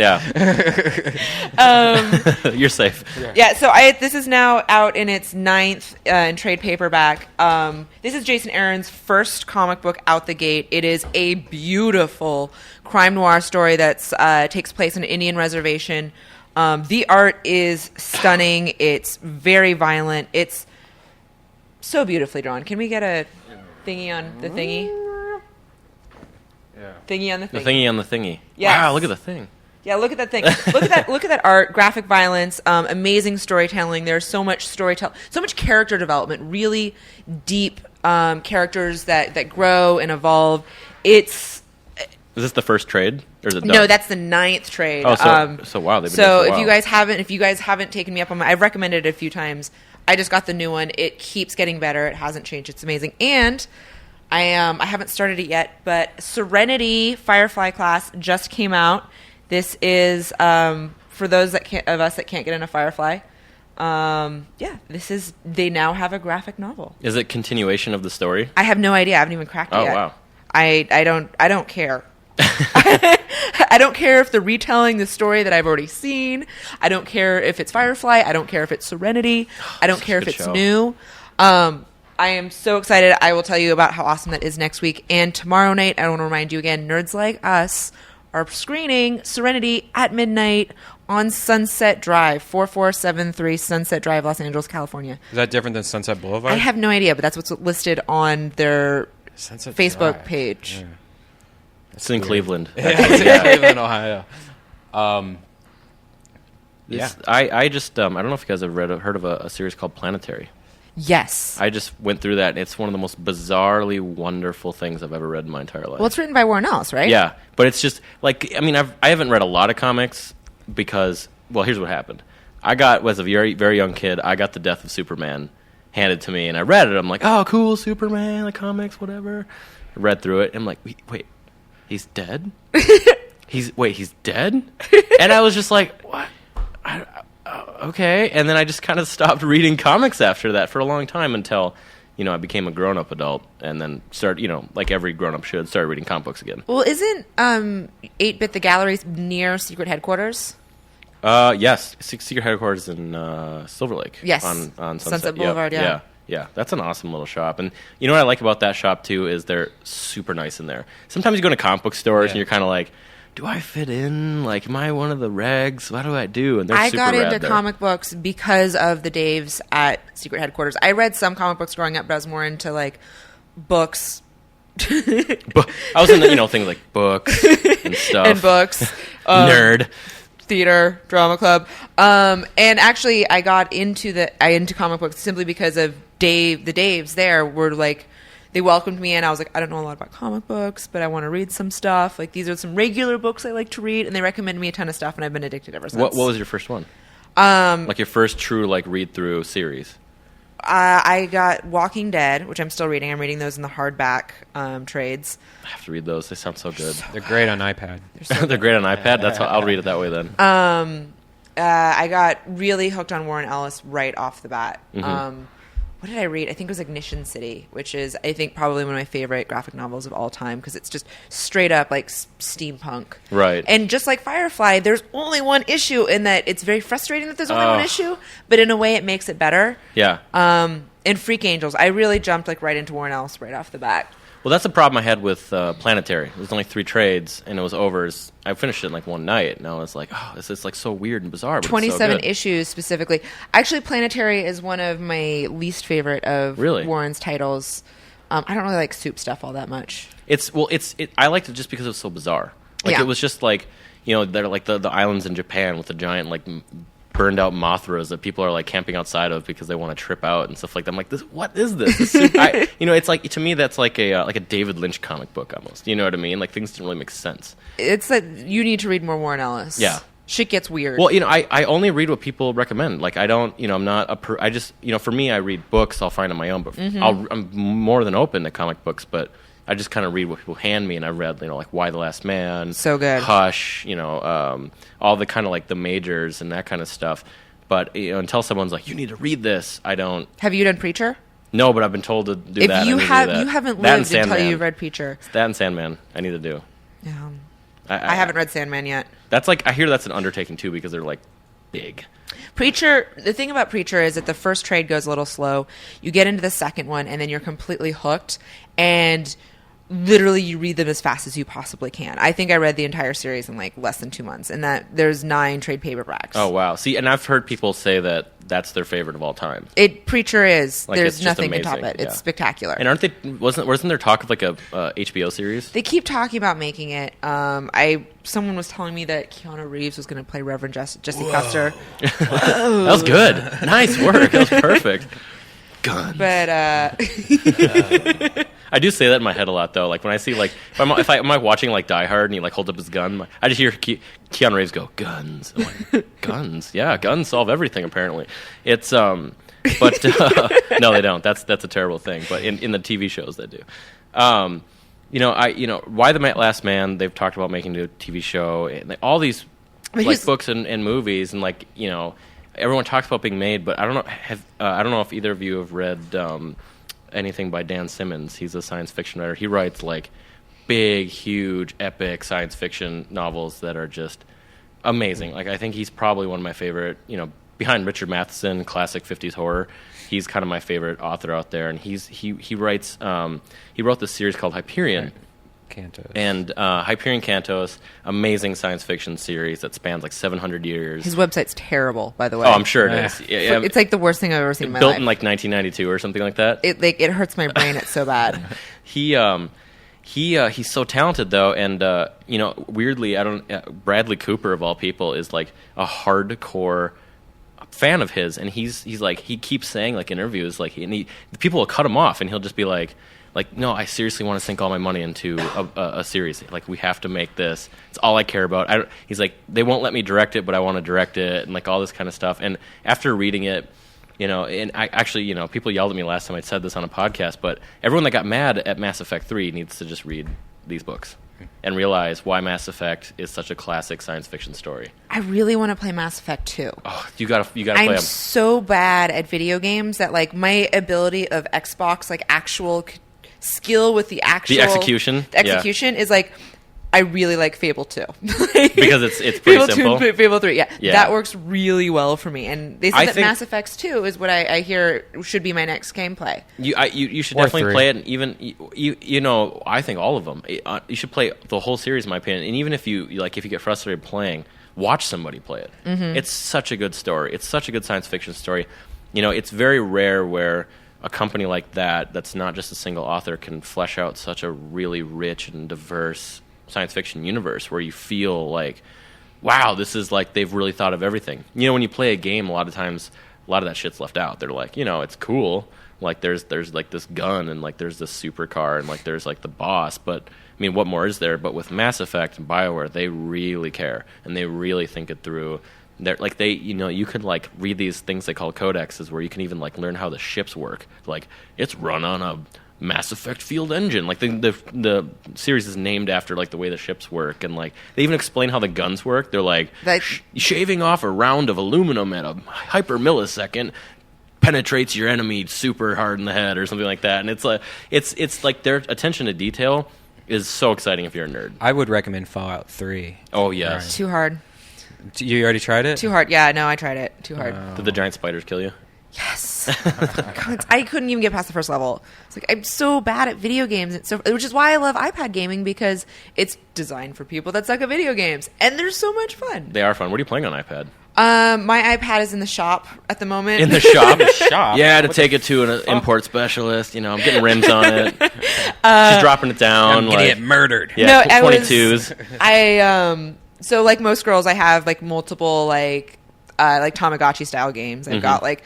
Yeah. You're safe. Yeah, so this is now out in its 9th in trade paperback. This is Jason Aaron's first comic book out the gate. It is a beautiful crime noir story that takes place on an Indian reservation. The art is stunning. It's very violent. It's so beautifully drawn. Can we get a thingy on the thingy? Yeah. Thingy on the thingy. The thingy on the thingy. Yes. Wow, look at the thing. Yeah, look at that thing. Look at that art, graphic violence, amazing storytelling. There's so much so much character development, really deep characters that grow and evolve. Is this the first trade, or is it done? No, that's the 9th trade. Oh, so wow, they've been so doing it for a while. if you guys haven't taken me up on I've recommended it a few times. I just got the new one. It keeps getting better. It hasn't changed. It's amazing. And I haven't started it yet, but Serenity Firefly class just came out. This is for those of us that can't get into Firefly. They now have a graphic novel. Is it continuation of the story? I have no idea. I haven't even cracked it yet. Oh wow. I don't care. I don't care if they're retelling the story that I've already seen. I don't care if it's Firefly. I don't care if it's Serenity. I don't care if it's new. I am so excited. I will tell you about how awesome that is next week. And tomorrow night, I want to remind you again, Nerds Like Us are screening Serenity at midnight on Sunset Drive, 4473 Sunset Drive, Los Angeles, California. Is that different than Sunset Boulevard? I have no idea, but that's what's listed on their Sunset Facebook Drive. page. Yeah. It's in Cleveland. It's in Cleveland, Ohio. I just I don't know if you guys have heard of a series called Planetary. Yes. I just went through that, and it's one of the most bizarrely wonderful things I've ever read in my entire life. Well, it's written by Warren Ellis, right? Yeah, but it's just like, I mean, I haven't read a lot of comics because, well, here's what happened. As a very, very young kid, I got The Death of Superman handed to me, and I read it. I'm like, oh, cool, Superman, the comics, whatever. I read through it, and I'm like, wait, he's dead? He's dead? And I was just like, what? Okay. And then I just kind of stopped reading comics after that for a long time until, I became a grown-up adult and then started, like every grown-up should, started reading comic books again. Well, isn't 8-Bit the Galleries near Secret Headquarters? Yes. Secret Headquarters in Silver Lake. Yes. On Sunset Boulevard, yeah. Yeah, that's an awesome little shop. And you know what I like about that shop, too, is they're super nice in there. Sometimes you go to comic book stores and you're kind of like, do I fit in? Like, am I one of the regs? What do I do? And they're super rad. I got into comic books because of the Daves at Secret Headquarters. I read some comic books growing up, but I was more into, like, books. I was into, things like books and stuff. And books. Nerd. Theater, drama club. And actually, I got into comic books simply because of Dave. The Daves there were, like, they welcomed me in. I was like, I don't know a lot about comic books, but I want to read some stuff. Like, these are some regular books I like to read, and they recommended me a ton of stuff, and I've been addicted ever since. What was your first one? Like your first true read through series? I got Walking Dead, which I'm still reading. I'm reading those in the hardback trades. I have to read those. They sound so good. They're great on iPad. They're great on iPad. That's how I'll read it that way then. I got really hooked on Warren Ellis right off the bat. Mm-hmm. What did I read? I think it was Ignition City, which is, I think, probably one of my favorite graphic novels of all time because it's just straight up like steampunk. Right. And just like Firefly, there's only one issue in that it's very frustrating that there's only one issue, but in a way it makes it better. Yeah. And Freak Angels, I really jumped right into Warren Ellis right off the bat. Well, that's the problem I had with Planetary. It was only 3 trades, and it was over. I finished it in one night, and I was like, oh, this is so weird and bizarre. But 27 it's so issues specifically. Actually, Planetary is one of my least favorite of Warren's titles. I don't really like soup stuff all that much. I liked it just because it was so bizarre. It was just they're the islands in Japan with the giant burned out Mothras that people are camping outside of because they want to trip out and stuff like that. I'm like, what is this? It's like, to me, that's like a David Lynch comic book almost. You know what I mean? Things didn't really make sense. It's that you need to read more Warren Ellis. Yeah. Shit gets weird. Well, I only read what people recommend. I don't, I'm not I just, for me, I read books I'll find on my own, but I'm more than open to comic books, but I just kind of read what people hand me, and I read, Why the Last Man, so good, Hush, all the kind of the majors and that kind of stuff. But until someone's like, you need to read this, I don't. Have you done Preacher? No, but I've been told to do that. If you haven't lived until you've read Preacher. It's that and Sandman I need to do. Yeah. I haven't read Sandman yet. That's I hear that's an undertaking too because they're big. Preacher, the thing about Preacher is that the first trade goes a little slow. You get into the second one, and then you're completely hooked. And literally you read them as fast as you possibly can. I think I read the entire series in like less than 2 months, and that there's 9 trade paperbacks. Oh wow! See, and I've heard people say that that's their favorite of all time. It Preacher is. Like, There's it's just nothing to amazing, top it. yeah. It's spectacular. And aren't they? Wasn't there talk of like a HBO series? They keep talking about making it. Someone was telling me that Keanu Reeves was going to play Reverend Jesse Custer. That was good. Nice work. That was perfect. Guns. But I do say that in my head a lot, though. Like when I see, like, if I'm like watching like Die Hard and he like holds up his gun, I just hear Keanu Reeves go guns. I'm like, guns, yeah, guns solve everything. Apparently, it's but no, they don't. That's a terrible thing. But in the TV shows, they do. Why the Last Man? They've talked about making a TV show, and all these like books and movies, and like everyone talks about being made, but I don't know. I don't know if either of you have read anything by Dan Simmons. He's a science fiction writer. He writes like big, huge, epic science fiction novels that are just amazing. Like I think he's probably one of my favorite. Behind Richard Matheson, classic 50s horror. He's kind of my favorite author out there, and he writes. He wrote this series called Hyperion. Right. Cantos. And Hyperion Cantos, amazing science fiction series that spans like 700 years. his website's terrible, by the way. Oh, I'm sure it is. Yeah, It's like the worst thing I've ever seen in my built life. in like 1992 or something like that. It hurts my brain. It's so bad. He's so talented though, and weirdly, Bradley Cooper of all people is like a hardcore fan of his, and he's like he keeps saying like in interviews like people will cut him off, and he'll just be like no, I seriously want to sink all my money into a series. Like we have to make this. It's all I care about. He's like they won't let me direct it, but I want to direct it, and like all this kind of stuff. And after reading it. And I actually, people yelled at me last time I said this on a podcast, but everyone that got mad at Mass Effect 3 needs to just read these books and realize why Mass Effect is such a classic science fiction story. I really want to play Mass Effect 2. Oh, you gotta play them. I'm so bad at video games that like my ability of Xbox, like actual skill with the execution is like. I really like Fable 2. Because it's pretty simple. Fable 3, yeah. That works really well for me. And they said that Mass Effect 2 is what I hear should be my next gameplay. You should definitely play it. And even, I think all of them. You should play the whole series, in my opinion. And even if you get frustrated playing, watch somebody play it. Mm-hmm. It's such a good story. It's such a good science fiction story. It's very rare where a company like that's not just a single author can flesh out such a really rich and diverse science fiction universe where you feel like, wow, this is like they've really thought of everything. When you play a game, a lot of times, a lot of that shit's left out. They're like, it's cool. Like there's like this gun and like there's this supercar and like there's like the boss. But I mean, what more is there? But with Mass Effect and BioWare, they really care and they really think it through. They're like you could like read these things they call codexes where you can even like learn how the ships work. Like it's run on a Mass Effect field engine. Like the series is named after like the way the ships work, and like they even explain how the guns work. They're like shaving off a round of aluminum at a hyper millisecond penetrates your enemy super hard in the head or something like that. And it's like their attention to detail is so exciting if you're a nerd. I would recommend Fallout 3. Oh yes, too hard. You already tried it? Too hard. Yeah, no, I tried it. Too hard. Did the giant spiders kill you? Yes. God, I couldn't even get past the first level. It's like I'm so bad at video games, which is why I love iPad gaming, because it's designed for people that suck at video games, and they're so much fun. They are fun. What are you playing on iPad? My iPad is in the shop at the moment. In the shop? Yeah, I had to take it to an import specialist. I'm getting rims on it. She's dropping it down. I'm going to get murdered. Yeah, 22s. So like most girls, I have like multiple like Tamagotchi style games. I've got like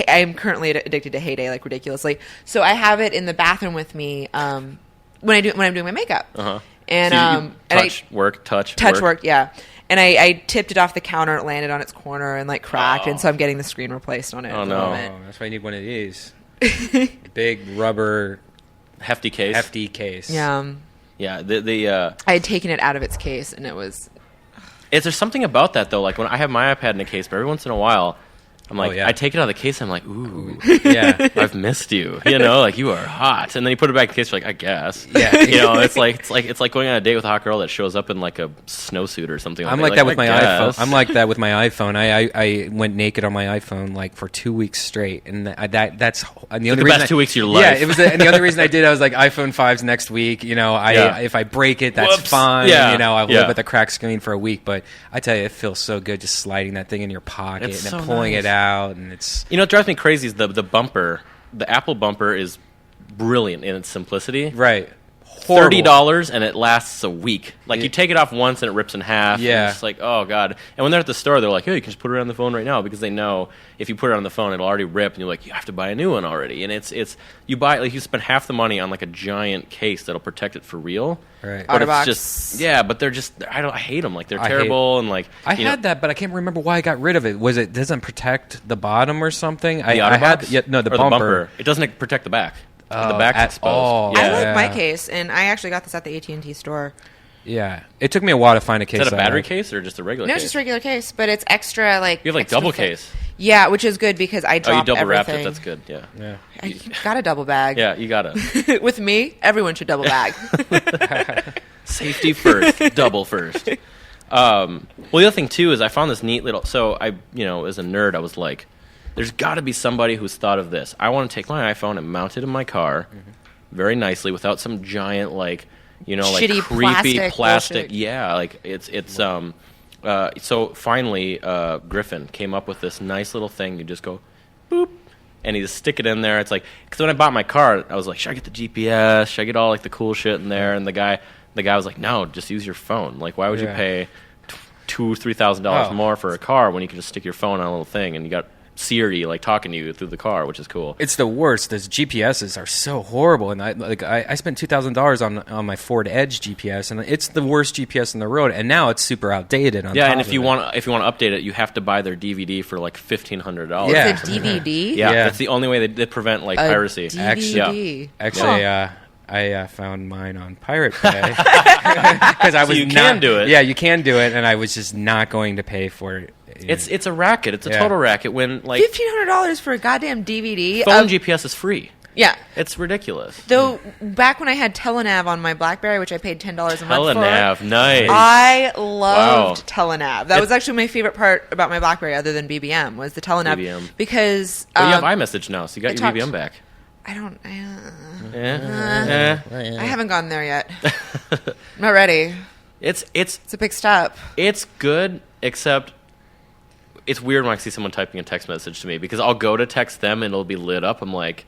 I'm currently addicted to Heyday like ridiculously. So I have it in the bathroom with me when I'm doing my makeup. Uh-huh. And touch work, yeah. And I tipped it off the counter. It landed on its corner and like cracked, and so I'm getting the screen replaced on it. Oh no! That's why you need one of these big rubber hefty case. Yeah. Yeah. I had taken it out of its case, and it was. Is there something about that though? Like when I have my iPad in a case, but every once in a while, I'm like, yeah. I take it out of the case, and I'm like, ooh, Yeah. I've missed you. Like you are hot. And then you put it back in the case, you're like, I guess. Yeah. It's like going on a date with a hot girl that shows up in like a snowsuit or something. I'm like that with my guess. iPhone. I'm like that with my iPhone. I went naked on my iPhone like for 2 weeks straight, and that's and the only reason best 2 weeks of your life. Yeah, it was. And the only reason I did, I was like, iPhone 5's next week. If I break it, that's Whoops. fine. Yeah. I'll Yeah. live with a cracked screen for a week. But I tell you, it feels so good just sliding that thing in your pocket It's and so then pulling nice. it out, and it's. What drives me crazy is the bumper. The Apple bumper is brilliant in its simplicity. Right. Horrible. $30 and it lasts a week. Like you take it off once and it rips in half. Yeah. And it's like, oh god. And when they're at the store, they're like, hey, you can just put it on the phone right now, because they know if you put it on the phone, it'll already rip, and you're like, you have to buy a new one already. And it's you buy, like, you spend half the money on like a giant case that'll protect it for real. Right. But Otterbox. it's just but they're just I hate them. Like they're I hate- terrible and like I had that, but I can't remember why I got rid of it. Was it doesn't protect the bottom or something? the I had Otterbox? the Or bumper. It doesn't protect the back. Oh, the back's at exposed. all. Yeah. I like my Yeah. case, and I actually got this at the AT&T store. Yeah, it took me a while to find a case. Is that a I battery like. case or just a regular No, case? it's just regular case, but it's extra like. You have like extra double thick. case. Yeah, which is good because I Oh, drop you double wrapped everything. it. That's good. Yeah. Yeah. I got a double bag. Yeah, you gotta. With me, everyone should double bag. Safety first, double first. Well, the other thing too is I found this neat little. So I, as a nerd, I was like, "There's got to be somebody who's thought of this. I want to take my iPhone and mount it in my car, very nicely, without some giant like, Shitty creepy plastic bullshit. Yeah, like it's. So finally, Griffin came up with this nice little thing. You just go, boop. And you just stick it in there. It's like, because when I bought my car, I was like, should I get the GPS? Should I get all like the cool shit in there? And the guy was like, no, just use your phone. Like, why would you Yeah. pay $2,000-$3,000 Oh. more for a car when you can just stick your phone on a little thing and you got Siri like talking to you through the car, which is cool. It's the worst. Those GPSs are so horrible, and I spent $2,000 on my Ford Edge GPS, and it's the worst GPS in the road. And now it's super outdated. Yeah, and if you want to update it, you have to buy their DVD for like $1,500. Yeah. It's a DVD. Yeah, Yeah. that's the only way they prevent like A piracy. DVD. Actually, I found mine on Pirate Bay because I was you not, can do it. Yeah, you can do it, and I was just not going to pay for it. It's a racket. It's a Yeah. total racket. When like $1,500 for a goddamn DVD. phone GPS is free. Yeah. It's ridiculous. Though back when I had Telenav on my BlackBerry, which I paid $10 a month for, Telenav, nice. I loved Wow. Telenav. That was actually my favorite part about my BlackBerry, other than BBM, was the Telenav. BBM. because Well, you have iMessage now, so you got it your talked- BBM back. I don't. Eh. I haven't gone there yet. I'm not ready. It's It's a big step. it's good, except it's weird when I see someone typing a text message to me, because I'll go to text them and it'll be lit up. I'm like,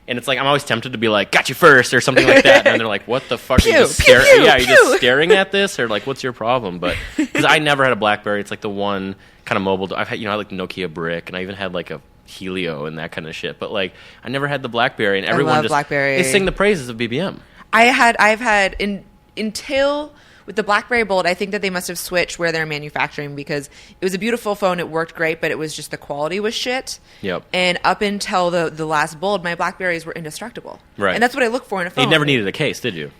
and it's like I'm always tempted to be like, "Got you first" or something like that, and they're like, "What the fuck? Are you Pew, just pew, staring? pew, Yeah, you're just pew. staring at this, or like, what's your problem?" But because I never had a BlackBerry, it's like the one kind of mobile. I've had I like Nokia Brick, and I even had like a Helio and that kind of shit. But like, I never had the BlackBerry, and everyone love just BlackBerry. they sing the praises of BBM. I've had until with the BlackBerry Bold, I think that they must have switched where they're manufacturing, because it was a beautiful phone. It worked great, but it was just the quality was shit. Yep. And up until the last Bold, my BlackBerries were indestructible. Right. And that's what I look for in a phone. You never needed a case, did you?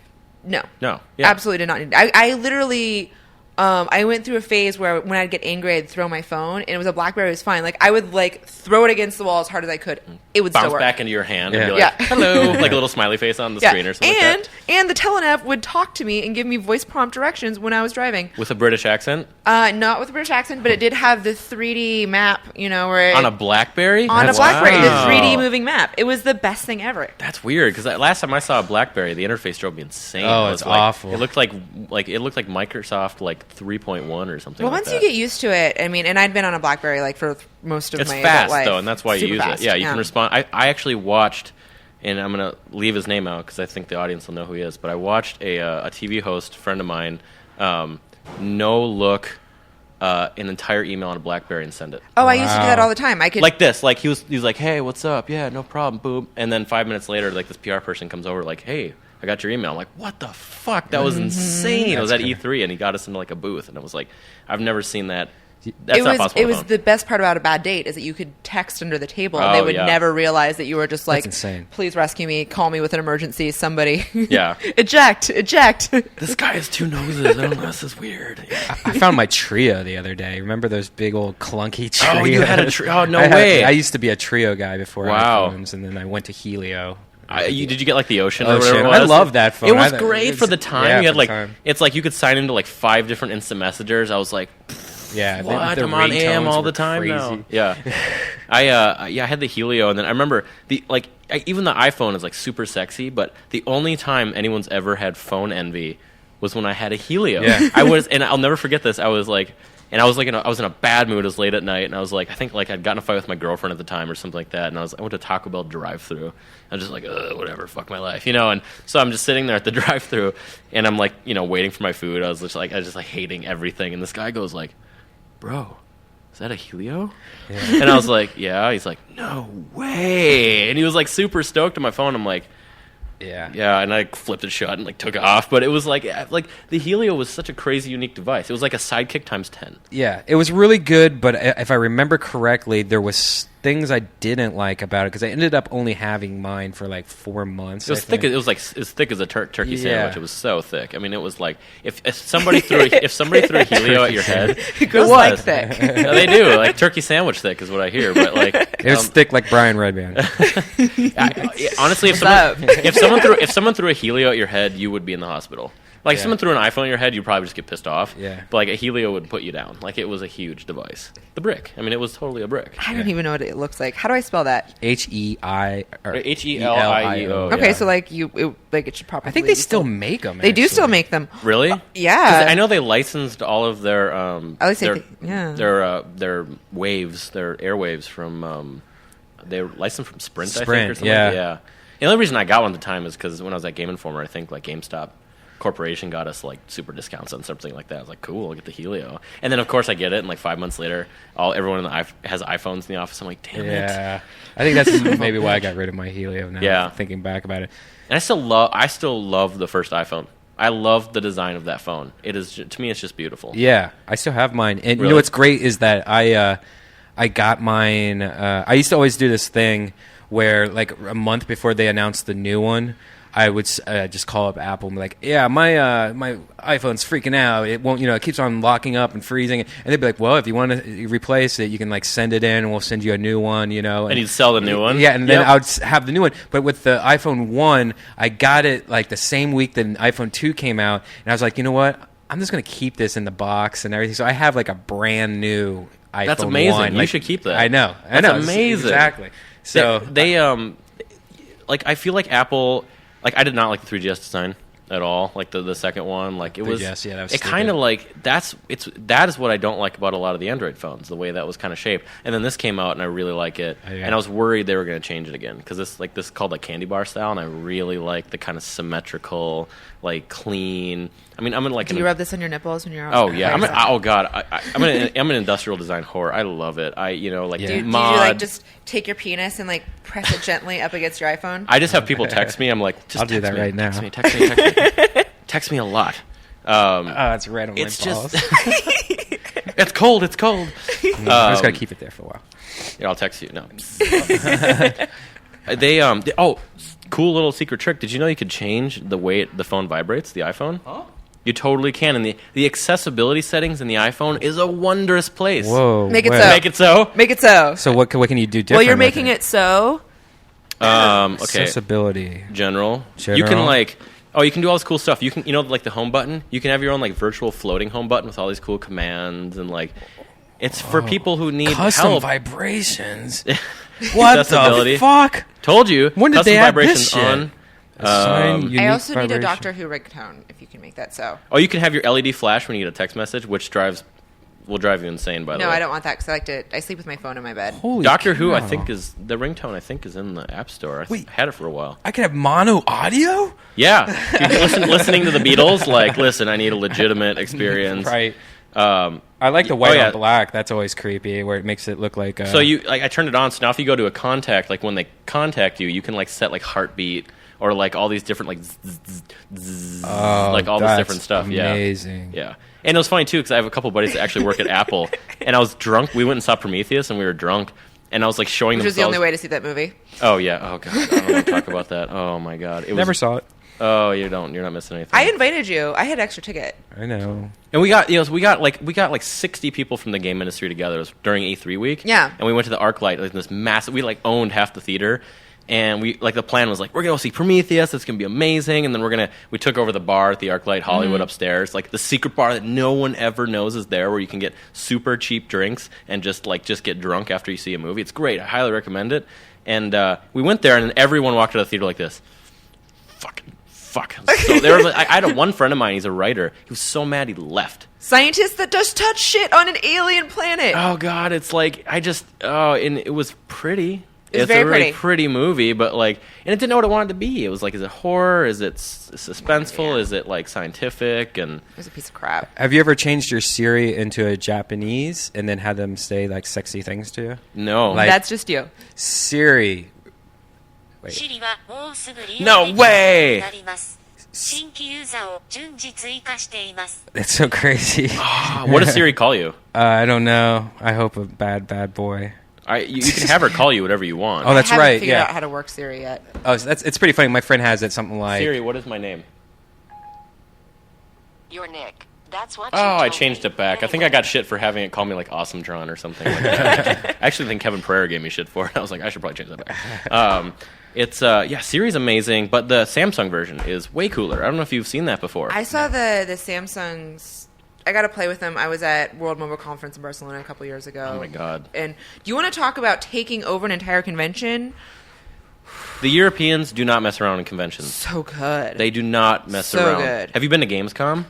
No. No. Yeah. Absolutely did not need it. I literally... I went through a phase where when I'd get angry, I'd throw my phone, and it was a BlackBerry. It was fine. Like, I would, like, throw it against the wall as hard as I could. It would Bounce still work. back into your hand Yeah. and be like, Yeah. "Hello," like a little smiley face on the screen or something like that. And the Telenav would talk to me and give me voice prompt directions when I was driving. With a British accent Not with a British accent, but it did have the 3D map, where on a BlackBerry. on a That's BlackBerry, the Wow. 3D moving map. It was the best thing ever. That's weird, because last time I saw a BlackBerry, the interface drove me insane. Oh, It it's was like- awful. It looked like Microsoft 3.1 or something. Well, like once that. you get used to it, and I'd been on a BlackBerry like for most of it's my fast adult life. though, and that's why you Super use fast, it. Yeah, you can respond. I actually watched, and I'm gonna leave his name out because I think the audience will know who he is. But I watched a TV host friend of mine, an entire email on a BlackBerry and send it. Oh, I used to do that Wow. all the time. I could Like this, like he was like, "Hey, what's up? Yeah, no problem, boom." And then 5 minutes later, like this PR person comes over, like, "Hey, I got your email." I'm like, "What the fuck? That was insane!" It was at That's E3, and he got us into like a booth, and I was like, "I've never seen that That's it not was possible. it on was phone. the best part about a bad date is that you could text under the table and they would never realize that you were just like, insane. please rescue me, call me with an emergency, somebody. Yeah. eject. This guy has 2 noses. I don't know. This is weird. Yeah. I found my Trio the other day. Remember those big old clunky Trios? Oh, you had a Trio? Oh, no way. I used to be a Trio guy before Wow. iPhones, and then I went to Helio. Did you get like the Ocean or whatever it was? I love that phone. It was great for the time. Yeah, you had for like the time. it's like you could sign into like 5 different instant messengers. I was like, Yeah, what? the I'm on AM ringtones all were the time crazy. now. Yeah, I had the Helio, and then I remember even the iPhone is like super sexy, but the only time anyone's ever had phone envy was when I had a Helio. Yeah. And I'll never forget this. I was in a bad mood. It was late at night, and I was like, I think like I'd gotten a fight with my girlfriend at the time or something like that, and I went to Taco Bell drive-thru. I was just like, whatever, fuck my life, And so I'm just sitting there at the drive-thru, and I'm like, waiting for my food. I was just like hating everything, and this guy goes like, bro, is that a Helio? Yeah. And I was like, yeah. He's like, no way. And he was like super stoked on my phone. I'm like, yeah, and I flipped it shut and like took off. But it was like the Helio was such a crazy, unique device. It was like a Sidekick times 10. Yeah, it was really good, but if I remember correctly, there was things I didn't like about it because I ended up only having mine for like 4 months. It was thick. It was like as thick as a turkey sandwich. It was so thick. I mean, it was like if somebody threw a Helio at your head, Girls like thick. No, they do. Like turkey sandwich thick is what I hear. But like It was thick like Brian Redban. honestly, if someone threw a Helio at your head, you would be in the hospital. Like, if someone threw an iPhone at your head, you'd probably just get pissed off. Yeah. But, like, a Helio would put you down. Like, it was a huge device. The brick. I mean, it was totally a brick. I don't even know what it looks like. How do I spell that? H-E-I... or H-E-L-I-E-O. Okay, Yeah. so like it should probably. I think they still make them. They do still make them. Really? Yeah. 'Cause I know they licensed all of their At least their waves, their airwaves from they licensed from Sprint, I think, or something. yeah. Yeah. The only reason I got one at the time is because when I was at Game Informer, I think like GameStop Corporation got us like super discounts on something like that. I was like, cool, I'll get the Helio. And then of course I get it, and like 5 months later, everyone has iPhones in the office. I'm like, damn it. Yeah. I think that's maybe why I got rid of my Helio now. Yeah. Thinking back about it. And I still love the first iPhone. I love the design of that phone. It is to me, it's just beautiful. Yeah, I still have mine. And you Really? know what's great is that I got mine. I used to always do this thing where like a month before they announced the new one, I would just call up Apple and be like, yeah, my iPhone's freaking out. It won't, it keeps on locking up and freezing. And they'd be like, well, if you want to replace it, you can like send it in and we'll send you a new one, And you'd sell the new one? Yeah, and then Yep. I would have the new one. But with the iPhone 1, I got it like the same week that iPhone 2 came out. And I was like, you know what? I'm just going to keep this in the box and everything. So I have like a brand new iPhone That's amazing. 1. You Like, should keep that. I know. That's amazing. Exactly. So they like I feel like Apple, like I did not like the 3GS design at all. Like the second one, like it was. 3GS, yeah, that was it kind of like that is what I don't like about a lot of the Android phones, the way that was kind of shaped. And then this came out, and I really like it. Oh, yeah. And I was worried they were going to change it again because this is called like candy bar style, and I really like the kind of symmetrical, like clean. I mean, I'm in like. Do you rub this on your nipples when you're? Oh yeah, oh god, I'm an industrial design whore. I love it. Yeah. Do you mod. like just take your penis and like press it gently up against your iPhone? I just have people text me. I'm like, just I'll do text that me, right now. Text me. Text me a lot. it's right on It's my balls. just. It's cold. It's cold. I just got to keep it there for a while. Yeah, I'll text you. No. Cool little secret trick. Did you know you could change the way the phone vibrates, the iPhone? Huh? You totally can. And the accessibility settings in the iPhone is a wondrous place. Whoa. Make it wait. so. Make it so. Make it so. So what can you do different? Well, you're with making it so. Okay. Accessibility. General. You General. can you can do all this cool stuff. You can, like the home button. You can have your own like virtual floating home button with all these cool commands and like. It's for people who need Custom help. vibrations. What Accessibility. the fuck? Told you. When did Custom they add vibrations this shit? on. Assign I unique also need a vibration. Doctor Who ringtone if you can make that so. Oh, you can have your LED flash when you get a text message, which will drive you insane. By the No, way, I don't want that because I sleep with my phone in my bed. Holy Doctor Who, I cow. think is the ringtone. I think is in the App Store. Wait. I had it for a while. I could have mono audio? Yeah, dude, listening to the Beatles. Like, listen, I need a legitimate experience. Right. I like the white yeah. on black. That's always creepy, where it makes it look like. So I turned it on. So now if you go to a contact, like when they contact you, you can like set like heartbeat or like all these different like like all this different stuff. Amazing. Yeah. And it was funny too because I have a couple buddies that actually work at Apple, and I was drunk. We went and saw Prometheus, and we were drunk, and I was like showing them. Which was the only way to see that movie. Oh yeah. Oh god. I don't want to talk about that. Oh my god. Never saw it. Oh, you don't. You're not missing anything. I invited you. I had extra ticket. I know. And we got like 60 people from the game industry together. It was during E3 week. Yeah. And we went to the ArcLight, like this massive. We like owned half the theater. And we like the plan was like we're gonna go see Prometheus. It's gonna be amazing. And then we took over the bar at the ArcLight Hollywood upstairs, like the secret bar that no one ever knows is there, where you can get super cheap drinks and just get drunk after you see a movie. It's great. I highly recommend it. And we went there, and everyone walked out of the theater like this. Fuck. So I had one friend of mine. He's a writer. He was so mad he left. Scientists that just touch shit on an alien planet. Oh God, it's like and it was pretty. It's a very really pretty movie, but like, and it didn't know what it wanted to be. It was like, is it horror? Is it suspenseful? Is it like scientific? And it was a piece of crap. Have you ever changed your Siri into a Japanese and then had them say like sexy things to you? No, Like, That's just you. Siri. Wait. no way. That's so crazy. What does Siri call you? I don't know. I hope a bad boy. You can have her call you whatever you want. Oh, that's I haven't right. figured Yeah. out how to work Siri yet. Oh, so it's pretty funny. My friend has it something like Siri, what is my name? You're Nick. That's what. Oh, I changed it back. I think I got shit for having it call me like Awesome Tron or something like that. I actually think Kevin Pereira gave me shit for it. I was like, I should probably change that back. Siri's amazing, but the Samsung version is way cooler. I don't know if you've seen that before. I saw the Samsungs. I got to play with them. I was at World Mobile Conference in Barcelona a couple years ago. Oh my god. And do you want to talk about taking over an entire convention? The Europeans do not mess around in conventions. So good. They do not mess So around. good. Have you been to Gamescom?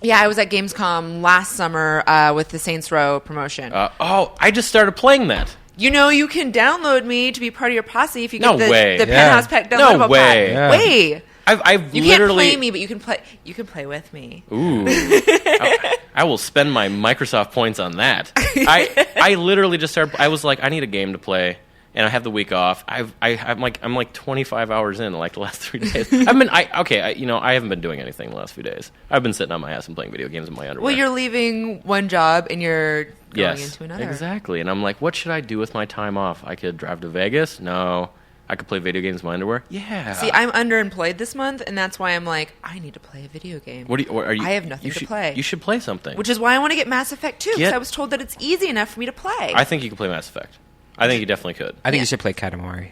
Yeah, I was at Gamescom last summer with the Saints Row promotion. I just started playing that. You know, you can download me to be part of your posse if you No get way. the Yeah. Penthouse Pack downloadable No way. pack. Yeah. Wait. I've You literally. can't play me, but you can play with me. Ooh. I will spend my Microsoft points on that. I literally just started. I was like, I need a game to play, and I have the week off. I'm like 25 hours in like the last 3 days. I haven't been doing anything the last few days. I've been sitting on my ass and playing video games in my underwear. Well, you're leaving one job and you're going into another. Exactly. And I'm like, what should I do with my time off? I could drive to Vegas. No. I could play video games in my underwear. Yeah. See, I'm underemployed this month, and that's why I'm like, I need to play a video game. What are you? I have nothing to play. You should play something. Which is why I want to get Mass Effect 2, because Get- I was told that it's easy enough for me to play. I think you could play Mass Effect. I think you definitely could. I think Yeah. you should play Katamari.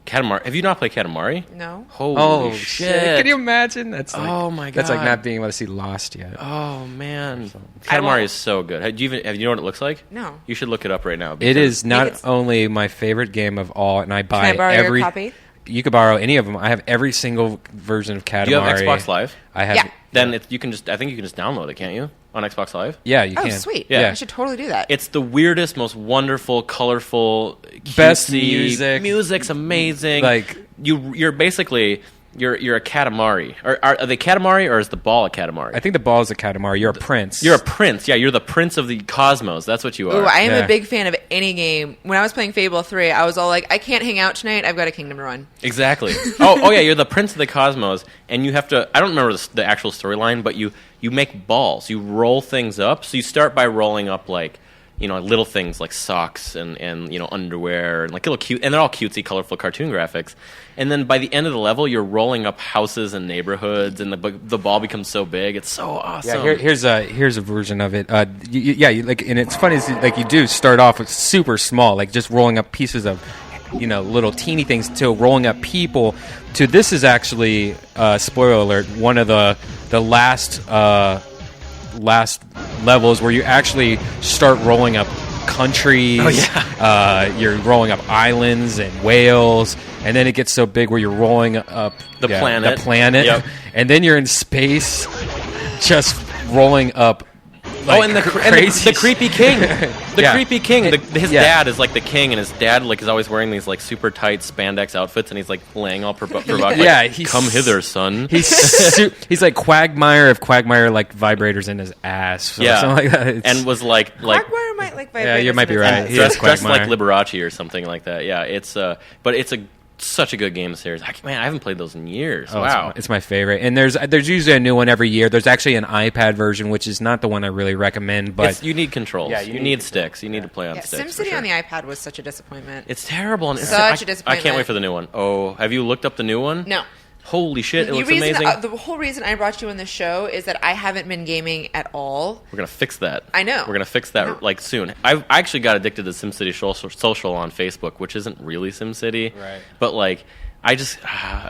Katamari. Have you not played Katamari? No. Holy shit. Can you imagine? That's like, Oh my That's like God. not being able to see Lost yet. Oh man, I Katamari won't. is so good. Have you know what it looks like? No. You should look it up right now. It because- is not it's- only my favorite game of all, and I buy Can I borrow every. your copy? You could borrow any of them. I have every single version of Katamari. Do you have Xbox Live? I have. Yeah. Then I think you can just download it, can't you? On Xbox Live? Yeah, you Oh, can. sweet. Yeah. I should totally do that. It's the weirdest, most wonderful, colorful, Best cutesy- music. Music's amazing. Like- you're basically you're a Katamari. Are they Katamari or is the ball a Katamari? I think the ball is a Katamari. You're a prince. You're a prince. Yeah, you're the prince of the cosmos. That's what you are. Ooh, I am Yeah. a big fan of any game. When I was playing Fable 3, I was all like, I can't hang out tonight. I've got a kingdom to run. Exactly. oh yeah, you're the prince of the cosmos, and you have to. I don't remember the actual storyline, but you make balls. You roll things up. So you start by rolling up like little things like socks and underwear and like little cute, and they're all cutesy, colorful cartoon graphics. And then by the end of the level, you're rolling up houses and neighborhoods, and the ball becomes so big. It's so awesome. Yeah, here's a version of it. And it's funny is like you do start off with super small, like just rolling up pieces of, little teeny things to rolling up people. To this is actually spoiler alert, one of the last levels where you actually start rolling up countries. Oh, yeah. You're rolling up islands and whales, and then it gets so big where you're rolling up The planet. Yep. and then you're in space, just rolling up. And the creepy king. The Yeah. creepy king. His Yeah. dad is like the king, and his dad is always wearing these like super tight spandex outfits, and he's like laying all provocative. Yeah, like, he's- come hither, son. He's like Quagmire if Quagmire like vibrators in his ass. Or Yeah. something like that. and was like Quagmire might like Yeah, you vibrators might be in his right. ass. He is dressed like Quagmire. Liberace or something like that. Yeah, it's but it's a such a good game series. Man, I haven't played those in years. Oh, Wow. it's my favorite. And there's usually a new one every year. There's actually an iPad version, which is not the one I really recommend. But you need controls. Yeah, you need sticks. You need to play on sticks. SimCity on the iPad was such a disappointment. It's terrible. And Such a disappointment. I can't wait for the new one. Oh, have you looked up the new one? No. Holy shit, it looks amazing. The whole reason I brought you on the show is that I haven't been gaming at all. We're going to fix that. I know. We're going to fix that soon. I actually got addicted to SimCity Social on Facebook, which isn't really SimCity. Right. But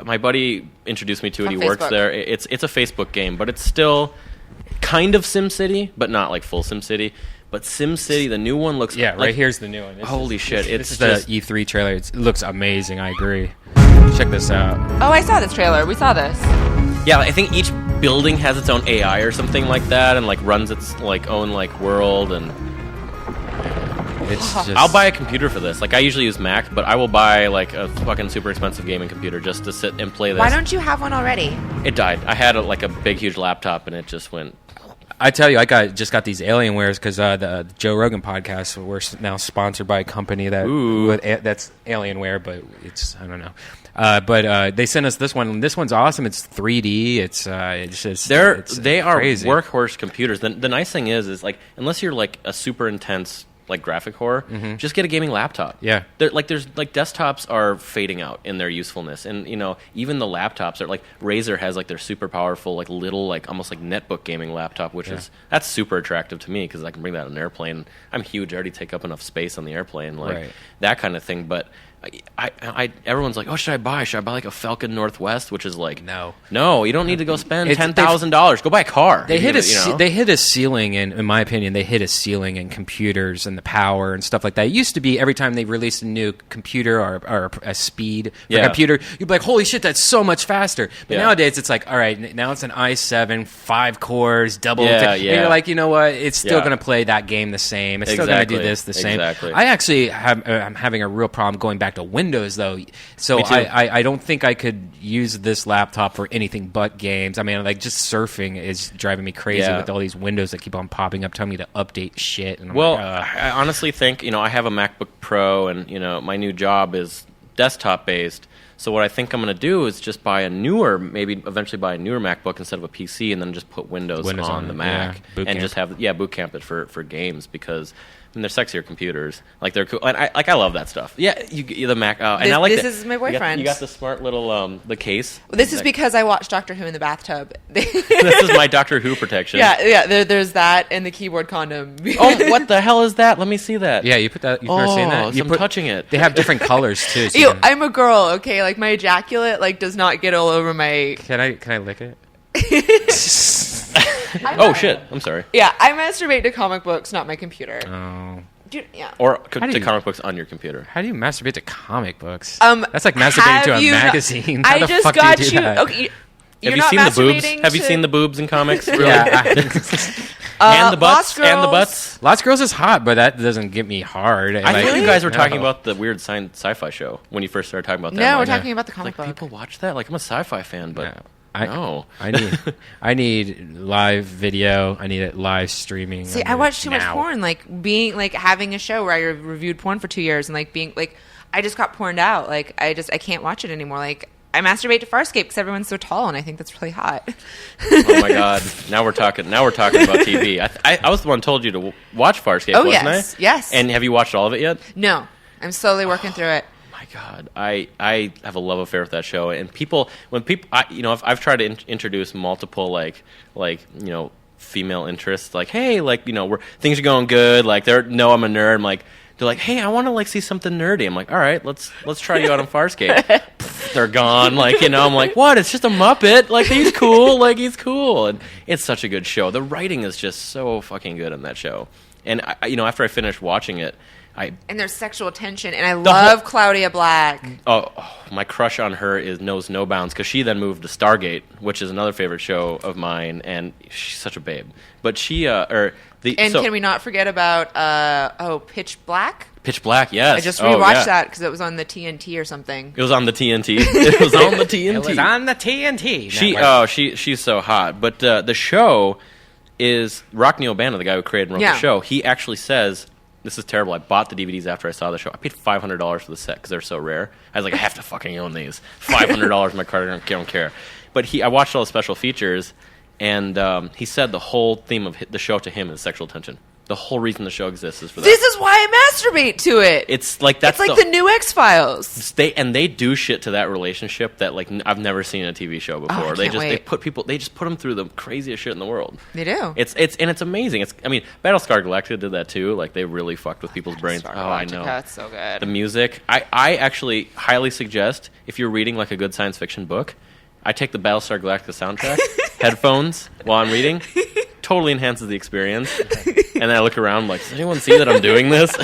my buddy introduced me to it. On He Facebook. works there. It's a Facebook game, but it's still kind of SimCity, but not like full SimCity. But SimCity, the new one looks right here's the new one. Holy shit. This is the E3 trailer. It looks amazing. I agree. Check this out. Oh, I saw this trailer. We saw this. Yeah, I think each building has its own AI or something like that, and runs its own world. And it's just... I'll buy a computer for this. I usually use Mac, but I will buy a fucking super expensive gaming computer just to sit and play this. Why don't you have one already? It died. I had a big huge laptop, and it just went. I tell you, I just got these Alienwares because the Joe Rogan podcast, we're now sponsored by a company that's Alienware, but it's, I don't know. But they sent us this one. This one's awesome. It's 3D. It's just they are crazy. workhorse computers. The nice thing is unless you're a super intense graphic horror, just get a gaming laptop. Yeah. There's desktops are fading out in their usefulness, and even the laptops are Razer has their super powerful little almost netbook gaming laptop, which is that's super attractive to me because I can bring that on an airplane. I'm huge. I already take up enough space on the airplane, that kind of thing. But everyone's like, oh, should I buy a Falcon Northwest, which is no, you don't need to go spend $10,000. Go buy a car. They hit a ceiling, in my opinion. They hit a ceiling in computers and the power and stuff like that. It used to be every time they released a new computer or a speed for a computer, you'd be like, holy shit, that's so much faster. But nowadays, it's all right, now it's an i7, 5 cores, double. And you're like, you know what? It's still going to play that game the same. It's still going to do this the same. Exactly. I actually I'm having a real problem going back to Windows, though. So I don't think I could use this laptop for anything but games. I mean, just surfing is driving me crazy with all these windows that keep on popping up telling me to update shit. And I honestly think, I have a MacBook Pro, and, my new job is desktop-based. So what I think I'm going to do is just maybe eventually buy a newer MacBook instead of a PC, and then just put Windows on the Mac, and just have boot camp it for games, because they're sexier computers. They're cool, and I love that stuff. Yeah, the Mac. And I like this is my boyfriend. You got the smart little the case. Well, this is because I watched Doctor Who in the bathtub. This is my Doctor Who protection. Yeah. There's that and the keyboard condom. Oh, what the hell is that? Let me see that. Yeah, you put that. You've never seen that. I'm touching it. They have different colors too. So Ew, I'm a girl. Okay, my ejaculate does not get all over my. Can I lick it? Oh shit! I'm sorry. Yeah, I masturbate to comic books, not my computer. Oh. Yeah. Or to comic books on your computer. How do you masturbate to comic books? That's like masturbating to a magazine. How the fuck do you do that? Okay, have you seen the boobs? Have you seen the boobs in comics? Really? Yeah. And the butts. And the butts. Lost Girls is hot, but that doesn't get me hard. I thought you guys were talking about the weird sci-fi show when you first started talking about that. No, we're talking about the comic book. People watch that? I'm a sci-fi fan, but... No. I need live video. I need it live streaming. See, I watch too much porn. Having a show where I reviewed porn for 2 years and being I just got porned out. I can't watch it anymore. I masturbate to Farscape because everyone's so tall, and I think that's really hot. Oh my god! Now we're talking about TV. I was the one who told you to watch Farscape, wasn't I? Yes. And have you watched all of it yet? No, I'm slowly working through it. My God, I have a love affair with that show, and I've tried to introduce multiple female interests, hey, things are going good, they're I'm a nerd, they're like, hey, I want to see something nerdy. I'm like, all right, let's try you out on Farscape. They're gone, I'm like, what? It's just a Muppet, he's cool, he's cool, and it's such a good show. The writing is just so fucking good in that show, and after I finished watching it. And there's sexual tension, and I love Claudia Black. Oh, my crush on her knows no bounds, because she then moved to Stargate, which is another favorite show of mine, and she's such a babe. But can we not forget about Pitch Black? Pitch Black, yes. I just rewatched that because it was on the TNT or something. It was on the TNT. It was on the TNT. It was on the TNT. She's so hot. But the show is Rock Neil Banda, the guy who created and wrote the show. He actually says this is terrible. I bought the DVDs after I saw the show. I paid $500 for the set because they're so rare. I was like, I have to fucking own these. $500 in my card. I don't care. But I watched all the special features, and he said the whole theme of the show to him is sexual tension. The whole reason the show exists is for that. This is why I masturbate to it. It's like that's it's like the new X-Files. They do shit to that relationship that like I've never seen in a TV show before. Oh, I can't wait. They just put them through the craziest shit in the world. They do. It's amazing. I mean, Battlestar Galactica did that too. Like they really fucked with people's brains. Battlestar I Galactica, know. That's so good. The music. I actually highly suggest if you're reading like a good science fiction book, I take the Battlestar Galactica soundtrack, headphones while I'm reading. Totally enhances the experience. And then I look around like, does anyone see that I'm doing this?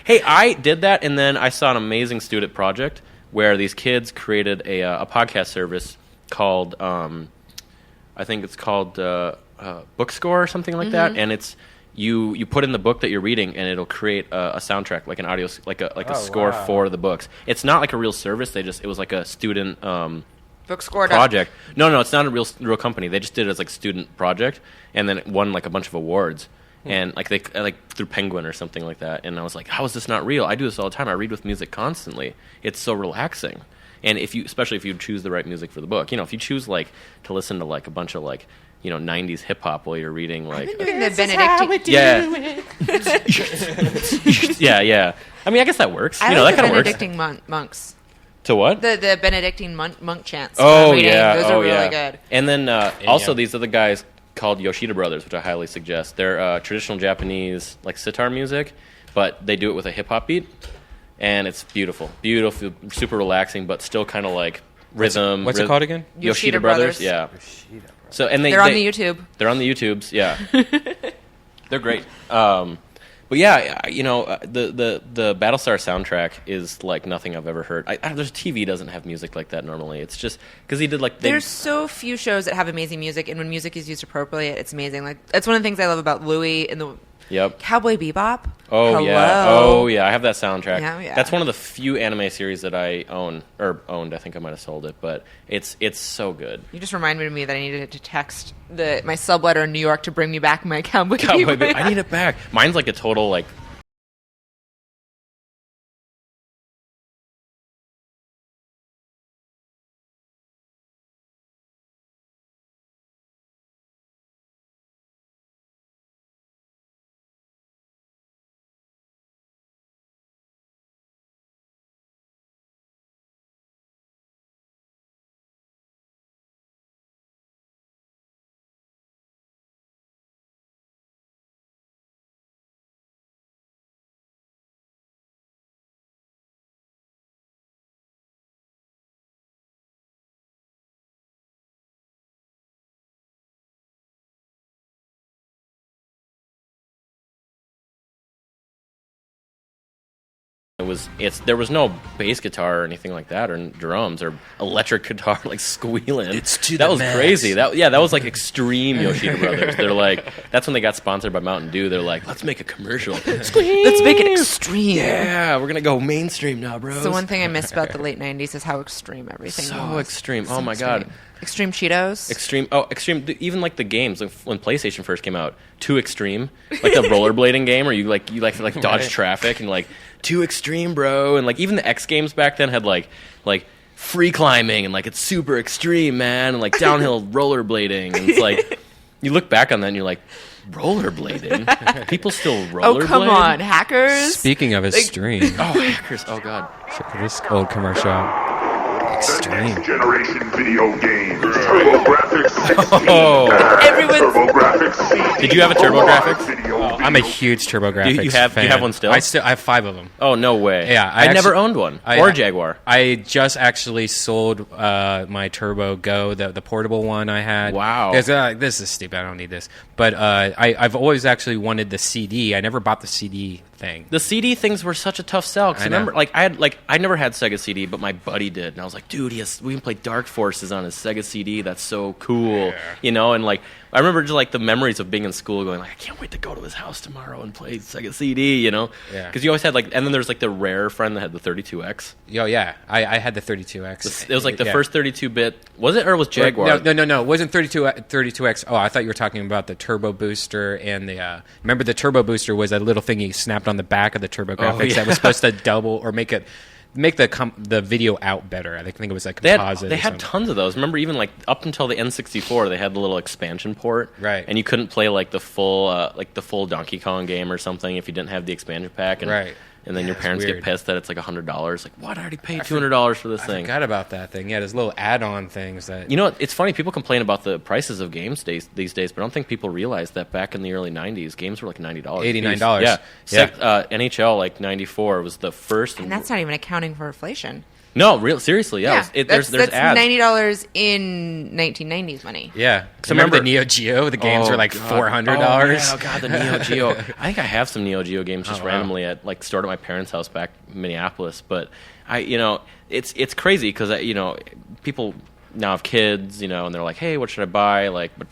Hey, I did that, and then I saw an amazing student project where these kids created a podcast service called, I think it's called Bookscore or something like that, and it's you put in the book that you're reading, and it'll create a soundtrack, like an audio, like a score for the books. It's not like a real service. It was like a student Bookscore project. No, it's not a real company. They just did it as like student project, and then it won like a bunch of awards. And like they through Penguin or something like that. And I was like, how is this not real? I do this all the time. I read with music constantly. It's so relaxing. And especially if you choose the right music for the book, if you choose like to listen to like a bunch of like 90s hip hop while you're reading like I've been doing the Benedictine. yeah. I mean, I guess that works. I that like the kind of works. Benedictine monks. To what? The Benedictine monk chants. Oh yeah, those are really good. And then also these other guys called Yoshida Brothers, which I highly suggest. They're traditional Japanese like sitar music, but they do it with a hip hop beat, and it's beautiful, super relaxing, but still kind of like rhythm. What's it called again? Yoshida Brothers. Yeah. So and they're on the YouTube. They're on the YouTubes. Yeah. They're great. But yeah, the Battlestar soundtrack is like nothing I've ever heard. There's TV doesn't have music like that normally. It's just because he did like there's so few shows that have amazing music, and when music is used appropriately, it's amazing. Like that's one of the things I love about Louie and the Cowboy Bebop. Oh Hello. yeah, I have that soundtrack. Yeah. That's one of the few anime series that I owned. I think I might have sold it, but it's so good. You just reminded me that I needed to text my subletter in New York to bring me back my Cowboy Bebop. I need it back. Mine's like a total like. There was no bass guitar or anything like that, or drums or electric guitar like squealing. That was crazy. That was like extreme Yoshida Brothers. They're like, that's when they got sponsored by Mountain Dew. They're like, let's make a commercial. Squeal! Let's make it extreme. Yeah, we're gonna go mainstream now, bros. So one thing I miss about the late '90s is how extreme everything was. So extreme. So oh my god. Extreme Cheetos. Extreme. Even like the games, like when PlayStation first came out, Too Extreme, like the rollerblading game, where you like dodge traffic and like Too Extreme, bro. And like even the X Games back then had like free climbing and like it's super extreme, man, and like downhill rollerblading. And it's like you look back on that and you're like, rollerblading? People still rollerblade? Oh come on, hackers! Speaking of extreme, hackers! Oh god, check this old commercial. Extreme. Next generation video games. TurboGrafx 16. Everyone's... TurboGrafx 16. Did you have a TurboGrafx? I'm a huge TurboGrafx fan. Do you have one still? I have 5 of them. Oh, no way. Yeah. I never owned one. Or Jaguar. I just actually sold my Turbo Go, the portable one I had. Wow. This is stupid. I don't need this. But I've always actually wanted the CD. I never bought the CD thing. The CD things were such a tough sell. Cause I know. remember, I never had Sega CD, but my buddy did, and I was like, dude, we can play Dark Forces on his Sega CD. That's so cool, you know. And like, I remember just like the memories of being in school, going like, I can't wait to go to his house tomorrow and play Sega CD, you know. Yeah. Because you always had like, and then there's like the rare friend that had the 32X. Oh yeah, I had the 32X. It was like the first 32-bit. Was it, or was Jaguar? No. It wasn't 32X. Oh, I thought you were talking about the Turbo Booster and the. Remember, the Turbo Booster was a little thing you snapped on the back of the Turbo Graphics that was supposed to double or make the video out better. I think it was like composite. They had tons of those. Remember, even like up until the N64, they had the little expansion port, right? And you couldn't play like the full Donkey Kong game or something if you didn't have the expansion pack, and, right? And then your parents get pissed that it's like $100. Like, what? I already paid $200 for this thing. I forgot about that thing. Yeah, there's little add-on things that. You know, it's funny. People complain about the prices of games these days, but I don't think people realize that back in the early '90s, games were like $90. $89. Yeah. NHL like '94 was the first, and that's not even accounting for inflation. No, seriously, yeah. That's ads. $90 in 1990s money. Yeah. So remember the Neo Geo? The games were like $400. Oh God, the Neo Geo. I think I have some Neo Geo games just randomly stored at my parents' house back in Minneapolis. But it's crazy because people now have kids, and they're like, hey, what should I buy? Like, but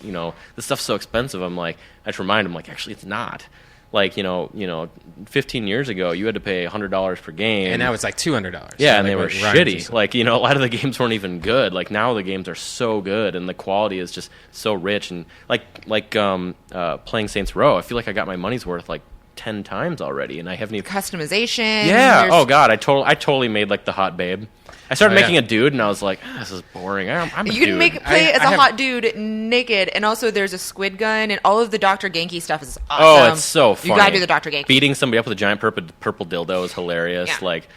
this stuff's so expensive. I'm like, I just remind them like, actually, it's not. Like 15 years ago, you had to pay $100 per game, and now it's like $200. Yeah, and they were shitty. Like a lot of the games weren't even good. Like now the games are so good, and the quality is just so rich. And playing Saints Row, I feel like I got my money's worth like 10 times already, and I haven't even customization. Yeah. Oh God, I totally made like the hot babe. I started making a dude, and I was like, this is boring. I'm a you dude. can play as a hot dude naked, and also there's a squid gun, and all of the Dr. Genki stuff is awesome. Oh, it's so funny. You gotta do the Dr. Genki. Beating somebody up with a giant purple dildo is hilarious. Yeah. Like,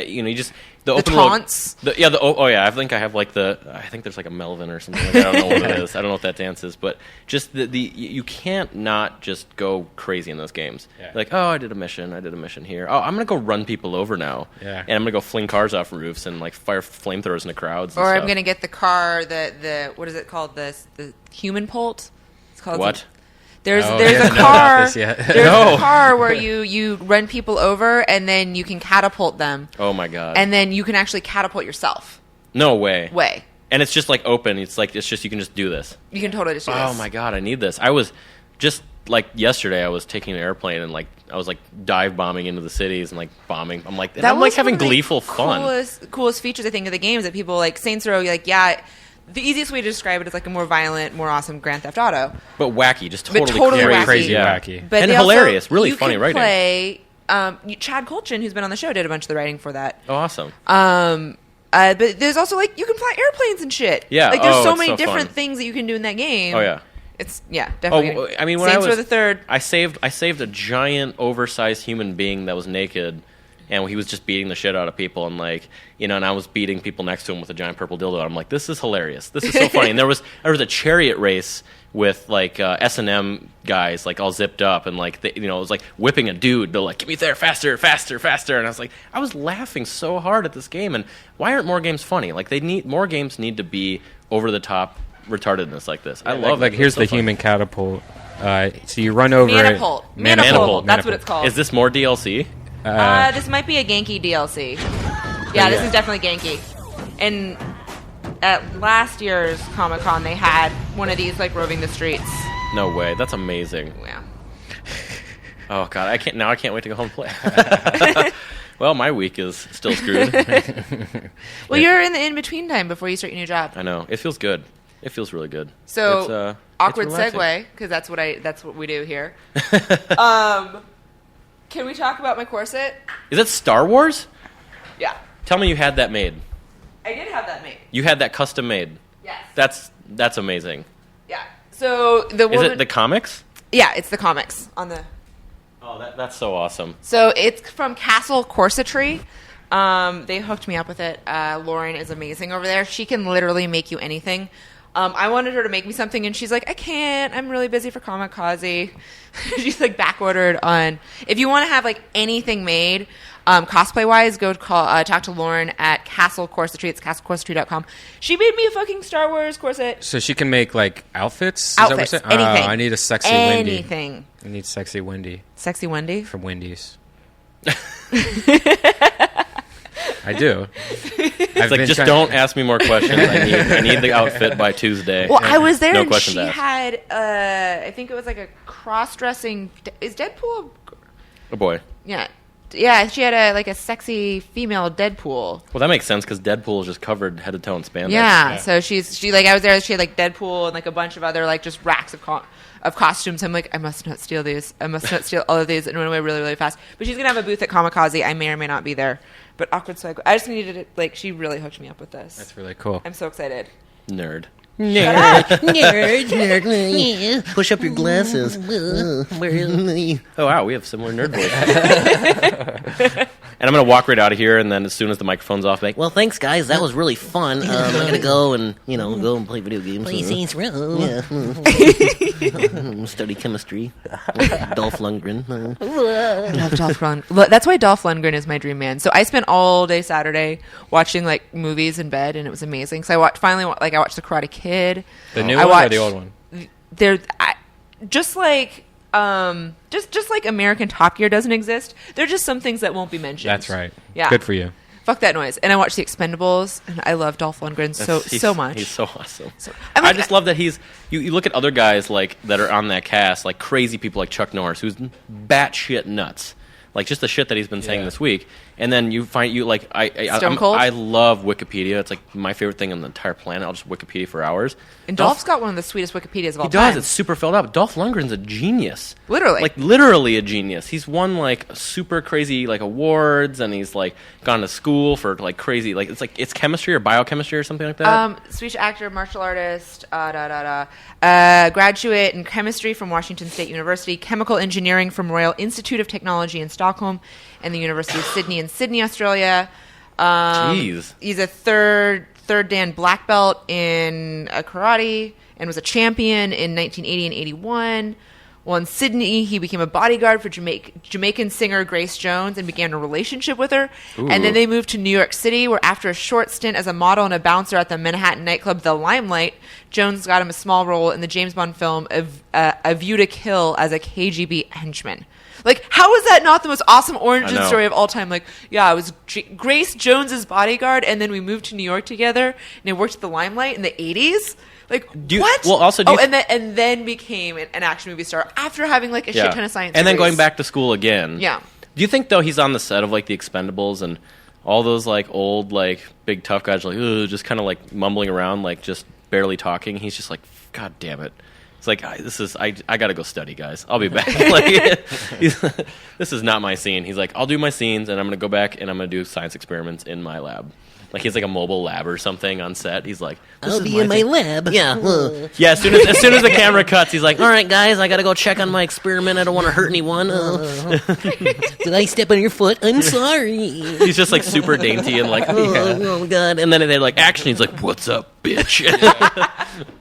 you just... The taunts. I think I have like I think there's like a Melvin or something like that. I don't know what it is. I don't know what that dance is, but just you can't not just go crazy in those games. Yeah. Like, oh, I did a mission here. Oh, I'm gonna go run people over now. Yeah. And I'm gonna go fling cars off roofs and like fire flamethrowers into crowds. Or and I'm stuff. gonna get the car, the what is it called? The human Polt. It's called what? There's a know car. about this yet. There's a car where you run people over and then you can catapult them. Oh my God! And then you can actually catapult yourself. No way. And it's just like open. It's just you can just do this. You can totally just do this. Oh my God! I need this. I was just like yesterday. I was taking an airplane and like I was like dive bombing into the cities and like bombing. I'm like having gleeful fun. Coolest features I think of the games that people like Saints Row. Like the easiest way to describe it is like a more violent, more awesome Grand Theft Auto. But wacky, just totally wacky. Crazy wacky. But and hilarious, really funny writing. Play, Chad Colchin, who's been on the show, did a bunch of the writing for that. Oh, awesome. But there's also like you can fly airplanes and shit. Yeah. Like there's so many so different fun. things that you can do in that game. Oh yeah. It's definitely. Oh, I mean, when Saints I was Row the Third. I saved a giant, oversized human being that was naked, and he was just beating the shit out of people, and like and I was beating people next to him with a giant purple dildo. I'm like, this is hilarious. This is so funny. And there was a chariot race with like S&M guys like all zipped up, and like it was like whipping a dude. They're like, get me there faster, faster, faster. And I was laughing so hard at this game. And why aren't more games funny? Like more games need to be over the top retardedness like this. I love like it. here's so the funny. human catapult. So you run over Manipult. Manipult. That's what it's called. Is this more DLC? This might be a Genki DLC. Yeah, this is definitely Genki. And at last year's Comic-Con, they had one of these like roving the streets. No way. That's amazing. Yeah. Oh God, I can't wait to go home and play. Well, my week is still screwed. Well, you're in the in-between time before you start your new job. I know. It feels good. It feels really good. So it's awkward relaxing. segue, because that's what we do here. Can we talk about my corset? Is it Star Wars? Yeah. Tell me you had that made. I did have that made. You had that custom made. Yes. That's amazing. Yeah. So the woman. Is it the comics? Yeah, it's the comics on the. Oh, that's so awesome. So it's from Castle Corsetry. They hooked me up with it. Lauren is amazing over there. She can literally make you anything. I wanted her to make me something, and she's like, I can't. I'm really busy for Kamikaze. She's like back-ordered on. If you want to have like anything made, cosplay-wise, go talk to Lauren at Castle Corsetry. It's castlecorsetry.com. She made me a fucking Star Wars corset. So she can make like outfits? Outfits, Is that what you're saying? anything. I need a sexy Wendy. Anything. I need sexy Wendy Sexy Wendy? from Wendy's. I do. It's like, just don't ask me more questions. I need the outfit by Tuesday. Well, I was there No and questions she asked. had, I think it was like a cross-dressing. Is Deadpool? Oh boy. Yeah. Yeah, she had a sexy female Deadpool. Well, that makes sense because Deadpool is just covered head to toe in spandex. Yeah, so she I was there. She had like Deadpool and like a bunch of other like just racks of costumes. I'm like, I must not steal these. I must not steal all of these and run away really, really fast. But she's gonna have a booth at Kamikaze. I may or may not be there. But awkward swag. I just needed it. Like, she really hooked me up with this. That's really cool. I'm so excited. Nerd. Nerd. Push up your glasses. Oh, wow, we have similar nerd voices. And I'm going to walk right out of here, and then as soon as the microphone's off, like, Well, thanks, guys. That was really fun. I'm gonna go and play video games. Play Saints Row. Yeah. Study chemistry. Dolph Lundgren. I love Dolph Lundgren. That's why Dolph Lundgren is my dream man. So I spent all day Saturday watching like movies in bed, and it was amazing. So I watched I watched The Karate Kid. The new I one or watched- the old one? Just like American Top Gear doesn't exist. There are just some things that won't be mentioned. That's right. Yeah. Good for you. Fuck that noise. And I watched The Expendables, and I love Dolph Lundgren so much. He's so awesome. I'm like, I just love that he's. You look at other guys like that are on that cast, like crazy people like Chuck Norris, who's batshit nuts, like just the shit that he's been saying this week. And then you find Stone Cold? I love Wikipedia. It's like my favorite thing on the entire planet. I'll just Wikipedia for hours. And Dolph's got one of the sweetest Wikipedias of all He does. time. It's super filled up. Dolph Lundgren's a genius. Literally. Like literally a genius. He's won like super crazy like awards, and he's like gone to school for like crazy it's chemistry or biochemistry or something like that. Speech actor, martial artist, graduate in chemistry from Washington State University, chemical engineering from Royal Institute of Technology in Stockholm, and the University of Sydney in Sydney, Australia. Jeez. He's a third Dan black belt in karate and was a champion in 1980 and 81. Well, in Sydney, he became a bodyguard for Jamaican singer Grace Jones and began a relationship with her. Ooh. And then they moved to New York City, where after a short stint as a model and a bouncer at the Manhattan nightclub The Limelight, Jones got him a small role in the James Bond film A View to Kill as a KGB henchman. Like, how is that not the most awesome origin story of all time? Like, yeah, I was Grace Jones's bodyguard, and then we moved to New York together, and I worked at the Limelight in the 80s. Like, what? Well, also, and then became an action movie star after having like a shit ton of science. And then degrees. going back to school again. Yeah. Do you think though he's on the set of like The Expendables and all those like old like big tough guys like just kind of like mumbling around like just barely talking? He's just like, God damn it. It's like I gotta go study, guys. I'll be back. Like, this is not my scene. He's like, I'll do my scenes, and I'm gonna go back and I'm gonna do science experiments in my lab. Like he's like a mobile lab or something on set. He's like, I'll be in my lab. Yeah. yeah. As soon as the camera cuts, he's like, All right, guys, I gotta go check on my experiment. I don't want to hurt anyone. Did I step on your foot? I'm sorry. He's just like super dainty and like, Oh God. and then they're like, action. He's like, what's up, bitch?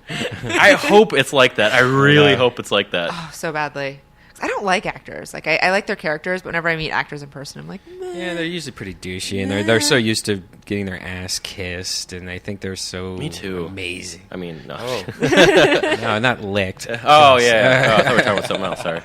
I hope it's like that. I really hope it's like that. Oh, so badly. 'Cause I don't like actors. Like, I like their characters, but whenever I meet actors in person, I'm like, meh. Yeah, they're usually pretty douchey, and they're so used to getting their ass kissed, and they think they're so Me too. amazing. I mean, no. No, not licked. Oh, yeah. Oh, I thought we were talking about something else. Sorry.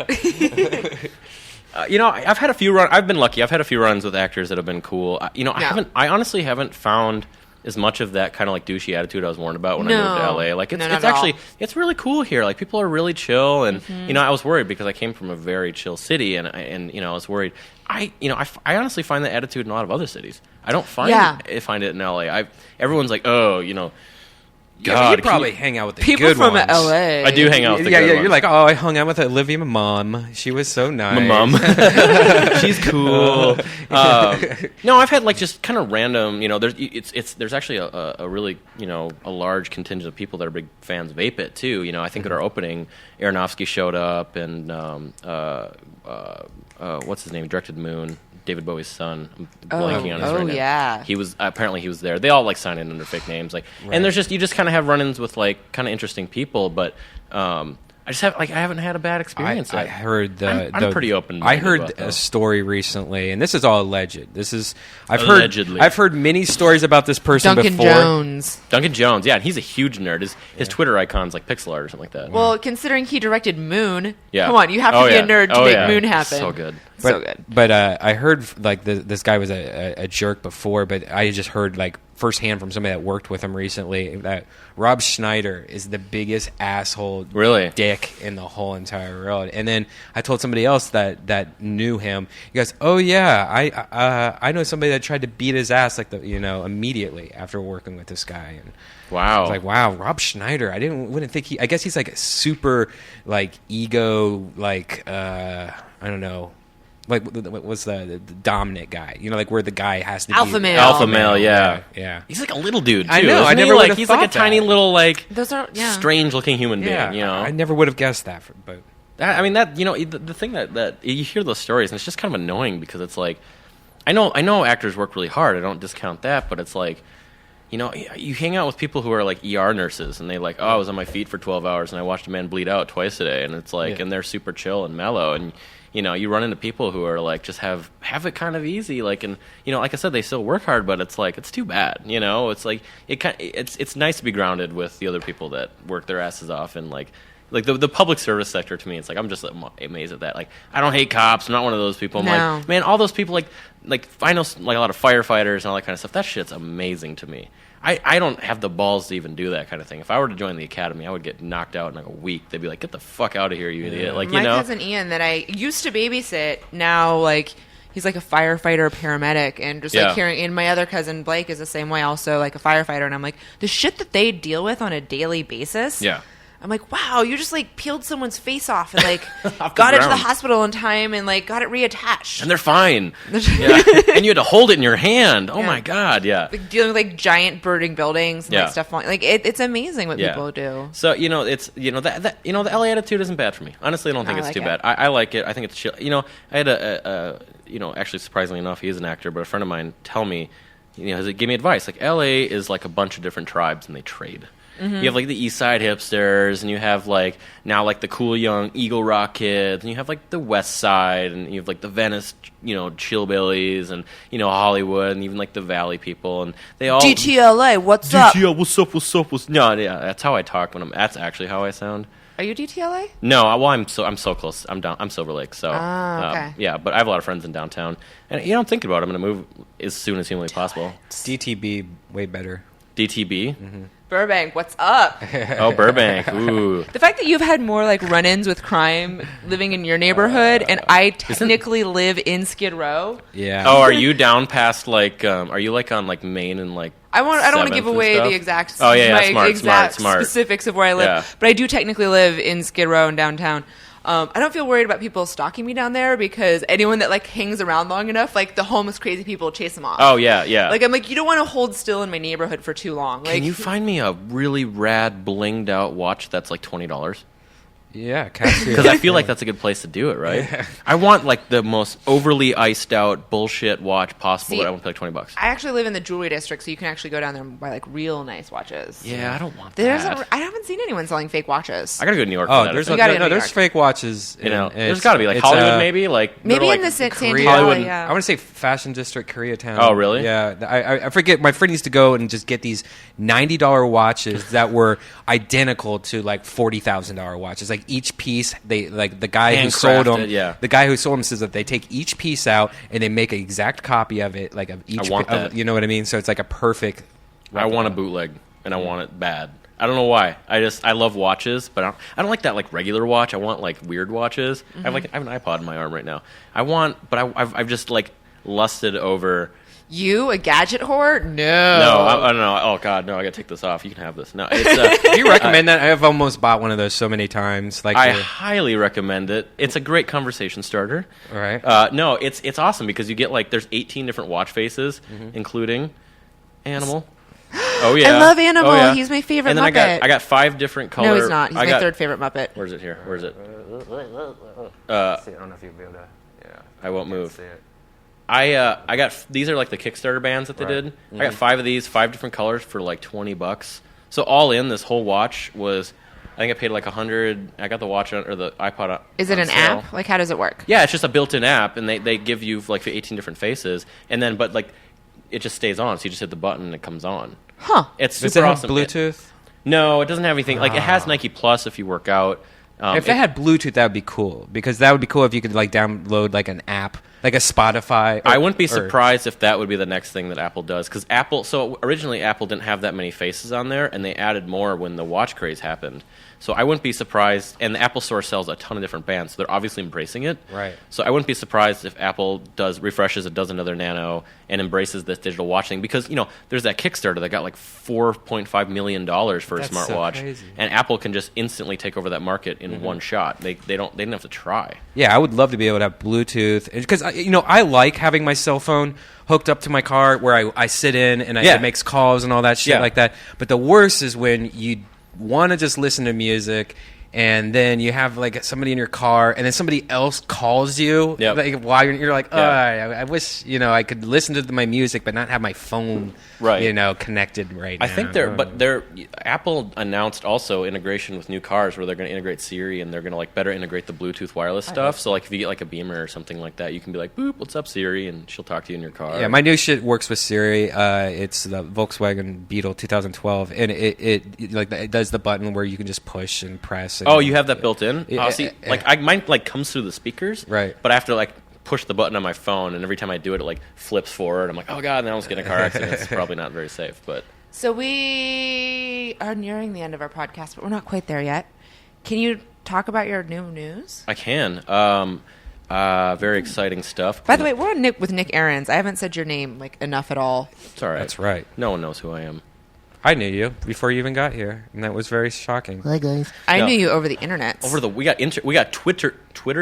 I've had a few I've been lucky. I've had a few runs with actors that have been cool. I honestly haven't found as much of that kind of like douchey attitude I was warned about when I moved to LA. Like it's actually it's really cool here. Like people are really chill, and I was worried because I came from a very chill city, and I was worried. I honestly find that attitude in a lot of other cities. I don't find it in LA. Everyone's like, oh, God, you probably hang out with the people good from ones. LA. I do hang out with the yeah, good yeah. ones. You're like, oh, I hung out with Olivia, my mom. She was so nice. My mom. She's cool. No, I've had like just kind of random. There's actually a really a large contingent of people that are big fans of 8-Bit too. I think at our opening, Aronofsky showed up, and what's his name? Directed Moon. David Bowie's son. I'm blanking on his right now. Yeah. He was there. They all like sign in under fake names, and there's you just kind of have run-ins with like kind of interesting people, but I haven't had a bad experience. I heard I'm pretty open. I heard a story recently, and this is all alleged. I've Allegedly. heard many stories about this person Duncan before. Duncan Jones, yeah, and he's a huge nerd. His Twitter icon's like pixel art or something like that. Well, considering he directed Moon, yeah. come on, you have to be a nerd to make Moon happen. So good. So good. But I heard like this guy was a jerk before, but I just heard like firsthand from somebody that worked with him recently that Rob Schneider is the biggest asshole dick in the whole entire world. And then I told somebody else that knew him. He goes, "Oh yeah, I know somebody that tried to beat his ass immediately after working with this guy." And wow, I was like, wow, Rob Schneider. wouldn't think I guess he's like a super like ego I don't know. Like, what's the dominant guy? Like where the guy has to alpha be male. Alpha male, yeah. Yeah. He's like a little dude too. I know. I never would have he's thought like a tiny that. little Those are strange looking human being. I never would have guessed that. But I mean that the thing that you hear those stories and it's just kind of annoying because it's like I know actors work really hard. I don't discount that, but it's like you hang out with people who are like ER nurses and they like, oh, I was on my feet for 12 hours and I watched a man bleed out twice a day, and it's like, and they're super chill and mellow, and you run into people who are like just have it kind of easy, like, and like I said, they still work hard, but it's like it's too bad, it's like it's nice to be grounded with the other people that work their asses off, and like the public service sector to me, it's like I'm just amazed at that. Like I don't hate cops, I'm not one of those people. I'm like, man, all those people like I know like a lot of firefighters and all that kind of stuff. That shit's amazing to me. I don't have the balls to even do that kind of thing. If I were to join the academy, I would get knocked out in like a week. They'd be like, "Get the fuck out of here, you idiot!" Like my cousin Ian that I used to babysit, now like he's like a firefighter, paramedic, and just like hearing. And my other cousin Blake is the same way, also like a firefighter. And I'm like, the shit that they deal with on a daily basis. Yeah. I'm like, wow, you just like peeled someone's face off and like got it to the hospital in time and like got it reattached. And they're fine. Yeah. And you had to hold it in your hand. Oh my God, yeah. Like dealing with like giant burning buildings and like stuff falling. Like it's amazing what people do. So, it's that the LA attitude isn't bad for me. Honestly, I don't think it's too bad. I like it. I think it's chill. I had actually surprisingly enough, he is an actor, but a friend of mine tell me, he gave me advice. Like LA is like a bunch of different tribes and they trade. Mm-hmm. You have like the East Side hipsters, and you have like now like the cool young Eagle Rock kids, and you have like the West Side, and you have like the Venice, chillbillies, and Hollywood, and even like the Valley people, and they all DTLA. What's up? DTL, what's up? No, yeah, that's how I talk when I'm. That's actually how I sound. Are you DTLA? No, well, I'm so close. I'm down. I'm Silver Lake, so okay. Yeah. But I have a lot of friends in downtown, and I'm thinking about it. I'm going to move as soon as humanly possible. DTB, way better. DTB. Mm-hmm. Burbank, what's up? Oh, Burbank. Ooh. The fact that you've had more like run-ins with crime living in your neighborhood, and I technically live in Skid Row. Yeah. Oh, are you down past like? Are you like on like Main and like? I don't want to give away the exact. Oh yeah, smart. Smart. Specifics of where I live, but I do technically live in Skid Row in downtown. I don't feel worried about people stalking me down there because anyone that like hangs around long enough, like the homeless crazy people chase them off. Oh yeah, yeah. Like I'm like, you don't want to hold still in my neighborhood for too long. Like, can you find me a really rad blinged out watch that's like $20? Yeah, Casio. Because I feel like that's a good place to do it, right? Yeah. I want like the most overly iced out bullshit watch possible, but I want to pay like $20. I actually live in the jewelry district, so you can actually go down there and buy like real nice watches. Yeah, I don't want that. I haven't seen anyone selling fake watches. I gotta go to New York. For that. There's fake watches. There's got to be like Hollywood, maybe maybe like in the San Korea. Diego. Yeah. I want to say Fashion District, Koreatown. Oh, really? Yeah, I forget. My friend used to go and just get these $90 watches that were identical to like $40,000 watches. Like each piece. They like the guy who sold them. Yeah. The guy who sold them says that they take each piece out and they make an exact copy of it, like of each. I want that. You know what I mean? So it's like a perfect. I want a bootleg, and I want it bad. I don't know why. I love watches, but I don't like that like regular watch. I want like weird watches. Mm-hmm. I have an iPod in my arm right now. I've just like lusted over. You, a gadget whore? No. No, I don't know. Oh, God, no, I got to take this off. You can have this. No, it's, do you recommend that? I've almost bought one of those so many times. Like I highly recommend it. It's a great conversation starter. All right. No, it's awesome because you get, like, there's 18 different watch faces, including Animal. Oh, yeah. I love Animal. Oh, yeah. He's my favorite Muppet. And then Muppet. I got 5 different colors. No, he's not. He's my third favorite Muppet. Where's it here? Where's it? I don't know if you'll be able to. Yeah. I won't move. See it. I got these are like the Kickstarter bands that they did. Mm-hmm. I got 5 of these, 5 different colors for like $20. So all in, this whole watch was I think I paid like $100. I got the watch or the iPod. Is it on an sale. app? Like, how does it work? Yeah, it's just a built-in app, and they give you like 18 different faces, and then but like it just stays on. So you just hit the button and it comes on. Huh. It's super Does it have awesome. Bluetooth? No, it doesn't have anything. Like it has Nike Plus if you work out. If it had Bluetooth, that would be cool. Because that would be cool if you could like download like an app, like a Spotify. I wouldn't be surprised if that would be the next thing that Apple does. Because so originally Apple didn't have that many faces on there, and they added more when the watch craze happened. So I wouldn't be surprised. And the Apple Store sells a ton of different bands, so they're obviously embracing it. Right. So I wouldn't be surprised if Apple refreshes it, does another Nano, and embraces this digital watch thing. Because there's that Kickstarter that got like $4.5 million for a That's so smartwatch, crazy. and Apple can just instantly take over that market in one shot. They didn't have to try. Yeah, I would love to be able to have Bluetooth because I like having my cell phone hooked up to my car where I sit in and it makes calls and all that shit like that. But the worst is when you want to just listen to music and then you have like somebody in your car and then somebody else calls you like, while you're like, I wish I could listen to my music but not have my phone connected right now. I think Apple announced also integration with new cars where they're going to integrate Siri and they're going to like better integrate the Bluetooth wireless stuff. So like if you get like a Beamer or something like that, you can be like, boop, what's up Siri, and she'll talk to you in your car. Yeah, my new shit works with Siri. It's the Volkswagen Beetle 2012 and it does the button where you can just push and press. Oh, you have that built in? Mine like comes through the speakers. Right. But I have to like push the button on my phone, and every time I do it, it like flips forward. I'm like, oh god, and then I almost get in a car accident. It's probably not very safe. But So we are nearing the end of our podcast, but we're not quite there yet. Can you talk about your new news? I can. Very exciting stuff. By the way, we're on with Nick Ahrens. I haven't said your name like enough at all. It's all right. That's right. No one knows who I am. I knew you before you even got here, and that was very shocking. Hi, guys. I knew you over the internet. We got Twitter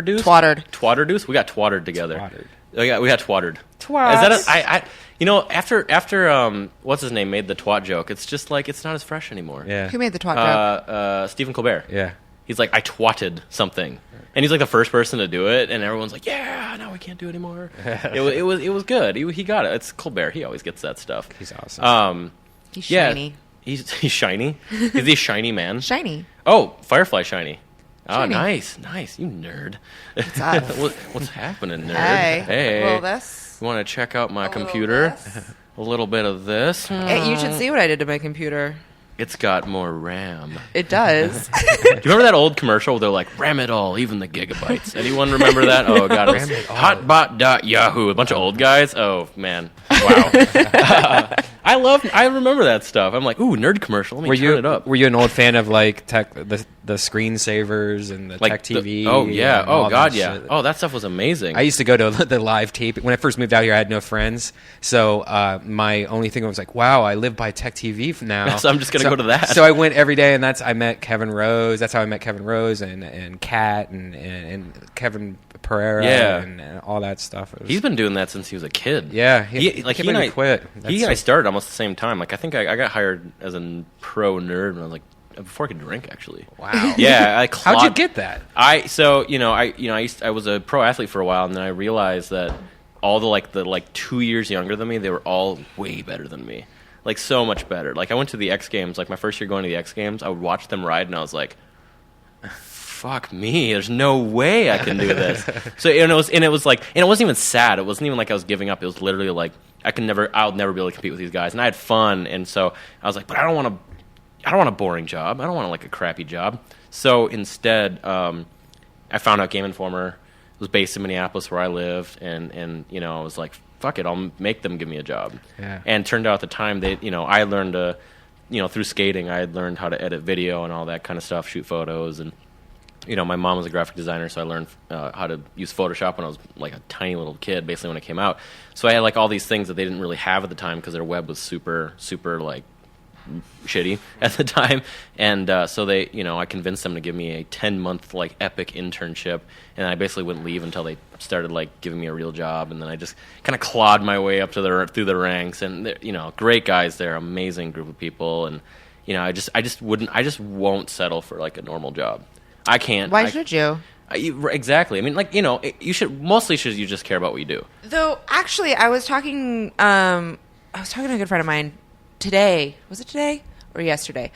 deuce? Twattered Deuce? We got twattered together. Twattered. We got twattered. Twat. Is that after what's his name made the twat joke, it's just like it's not as fresh anymore. Yeah. Who made the twat joke? Stephen Colbert. Yeah. He's like, I twatted something. And he's like the first person to do it, and everyone's like, yeah, now we can't do it anymore. it was good. He got it. It's Colbert. He always gets that stuff. He's awesome. He's shiny. He's shiny. He's a shiny man. Shiny. Oh, Firefly shiny. Oh, Shiny. nice. You nerd. What's up? What's happening, nerd? Hey. Well, this. You want to check out my computer? A little bit of this. Hey, you should see what I did to my computer. It's got more RAM. It does. Do you remember that old commercial where they're like, RAM it all, even the gigabytes? Anyone remember that? Oh, God. It was hotbot.yahoo. A bunch of old guys. Oh, man. Wow. I remember that stuff. I'm like, ooh, nerd commercial. Let me turn it up. Were you an old fan of like tech, the screensavers and the Like tech TV? oh, yeah. and all Oh, God, that yeah. shit? Oh, that stuff was amazing. I used to go to the live tape. When I first moved out here, I had no friends. So my only thing was like, wow, I live by Tech TV now. So I'm just going to go to that. So I went every day, and I met Kevin Rose. That's how I met Kevin Rose and Kat and Kevin Pereira and all that stuff. He's been doing that since he was a kid. Yeah. He and I quit. He and I started almost the same time. Like I think I got hired as a pro nerd when I was like before I could drink actually. Wow. Yeah. How'd you get that? I was a pro athlete for a while, and then I realized that all the 2 years younger than me, they were all way better than me. Like so much better. Like I went to the X Games. Like my first year going to the X Games, I would watch them ride, and I was like, "Fuck me! There's no way I can do this." So it wasn't even sad. It wasn't even like I was giving up. It was literally like I'll never be able to compete with these guys. And I had fun, and so I was like, "But I don't want a boring job. I don't want like a crappy job." So instead, I found out Game Informer was based in Minneapolis, where I lived, and I was like, fuck it, I'll make them give me a job. Yeah. And it turned out at the time I learned through skating, I had learned how to edit video and all that kind of stuff, shoot photos, and my mom was a graphic designer, so I learned how to use Photoshop when I was like a tiny little kid, basically when it came out. So I had like all these things that they didn't really have at the time because their web was super, super like shitty at the time, and so they, I convinced them to give me a 10-month like epic internship, and I basically wouldn't leave until they started like giving me a real job, and then I just kind of clawed my way up through the ranks, and great guys there, amazing group of people, and I just won't settle for like a normal job. I can't. Why should you? Exactly. I mean, like you should you just care about what you do. Though actually, I was talking to a good friend of mine today. Was it today or yesterday?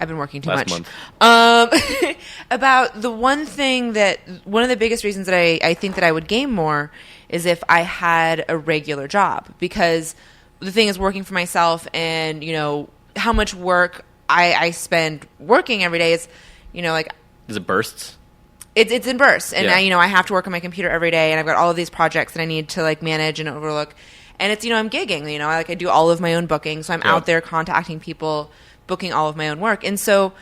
I've been working too Last much. month. About the one of the biggest reasons that I think that I would game more is if I had a regular job, because the thing is working for myself and, how much work I spend working every day is, like. Is it bursts? It's in bursts, and Yeah. I have to work on my computer every day, and I've got all of these projects that I need to like manage and overlook. And it's I'm gigging, I do all of my own booking, so I'm Yeah. out there contacting people, booking all of my own work, and so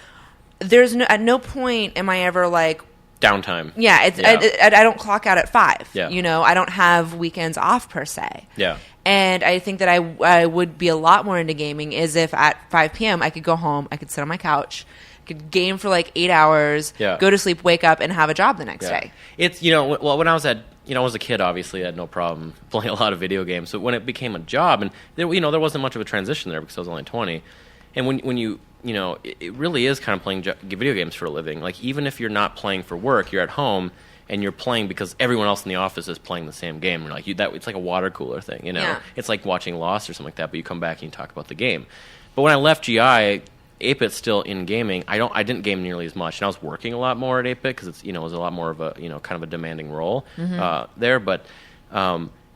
there's at no point am I ever like Downtime. yeah, I don't clock out at 5. Yeah. I don't have weekends off per se. Yeah. And I think that I would be a lot more into gaming is if at 5 p.m. I could go home, I could sit on my couch, could game for like 8 hours, Yeah. go to sleep, wake up, and have a job the next Yeah. day. It's well, when I was a kid, obviously I had no problem playing a lot of video games. But when it became a job, and there wasn't much of a transition there because I was only 20, and when you it really is kind of playing video games for a living. Like even if you're not playing for work, you're at home and you're playing because everyone else in the office is playing the same game. You're like it's like a water cooler thing, Yeah. It's like watching Lost or something like that. But you come back and you talk about the game. But when I left GI. 8-Bit's still in gaming. I didn't game nearly as much, and I was working a lot more at 8-Bit because it's it was a lot more of a kind of a demanding role there. But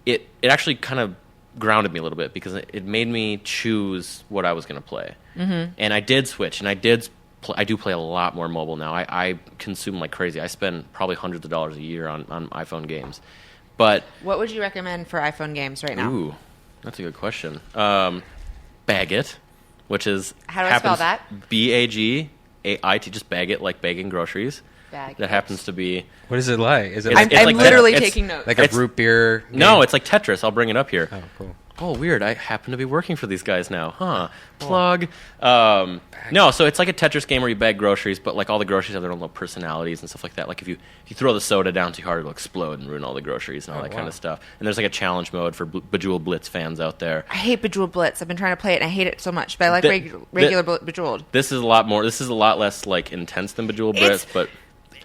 it actually kind of grounded me a little bit because it made me choose what I was going to play. And I did switch, and I do play a lot more mobile now. I consume like crazy. I spend probably hundreds of dollars a year on iPhone games. But What would you recommend for iPhone games right now? ooh, that's a good question. Baggit. Which is How do I spell that? BAGAIT, just bag it like bagging groceries. Bag That it. happens to be What is it like? Is it It's- like, I'm literally it's taking notes. like a it's- root beer? no, game? it's like Tetris. I'll bring it up here. Oh, cool. Oh, weird. I happen to be working for these guys now. Huh. Plug. No, so it's like a Tetris game where you bag groceries, but like all the groceries have their own little personalities and stuff like that. Like if you throw the soda down too hard, it'll explode and ruin all the groceries and all that kind of stuff. And there's like a challenge mode for Bejeweled Blitz fans out there. I hate Bejeweled Blitz. I've been trying to play it, and I hate it so much. But I like regular Bejeweled. This is a lot more. This is a lot less like intense than Bejeweled Blitz, but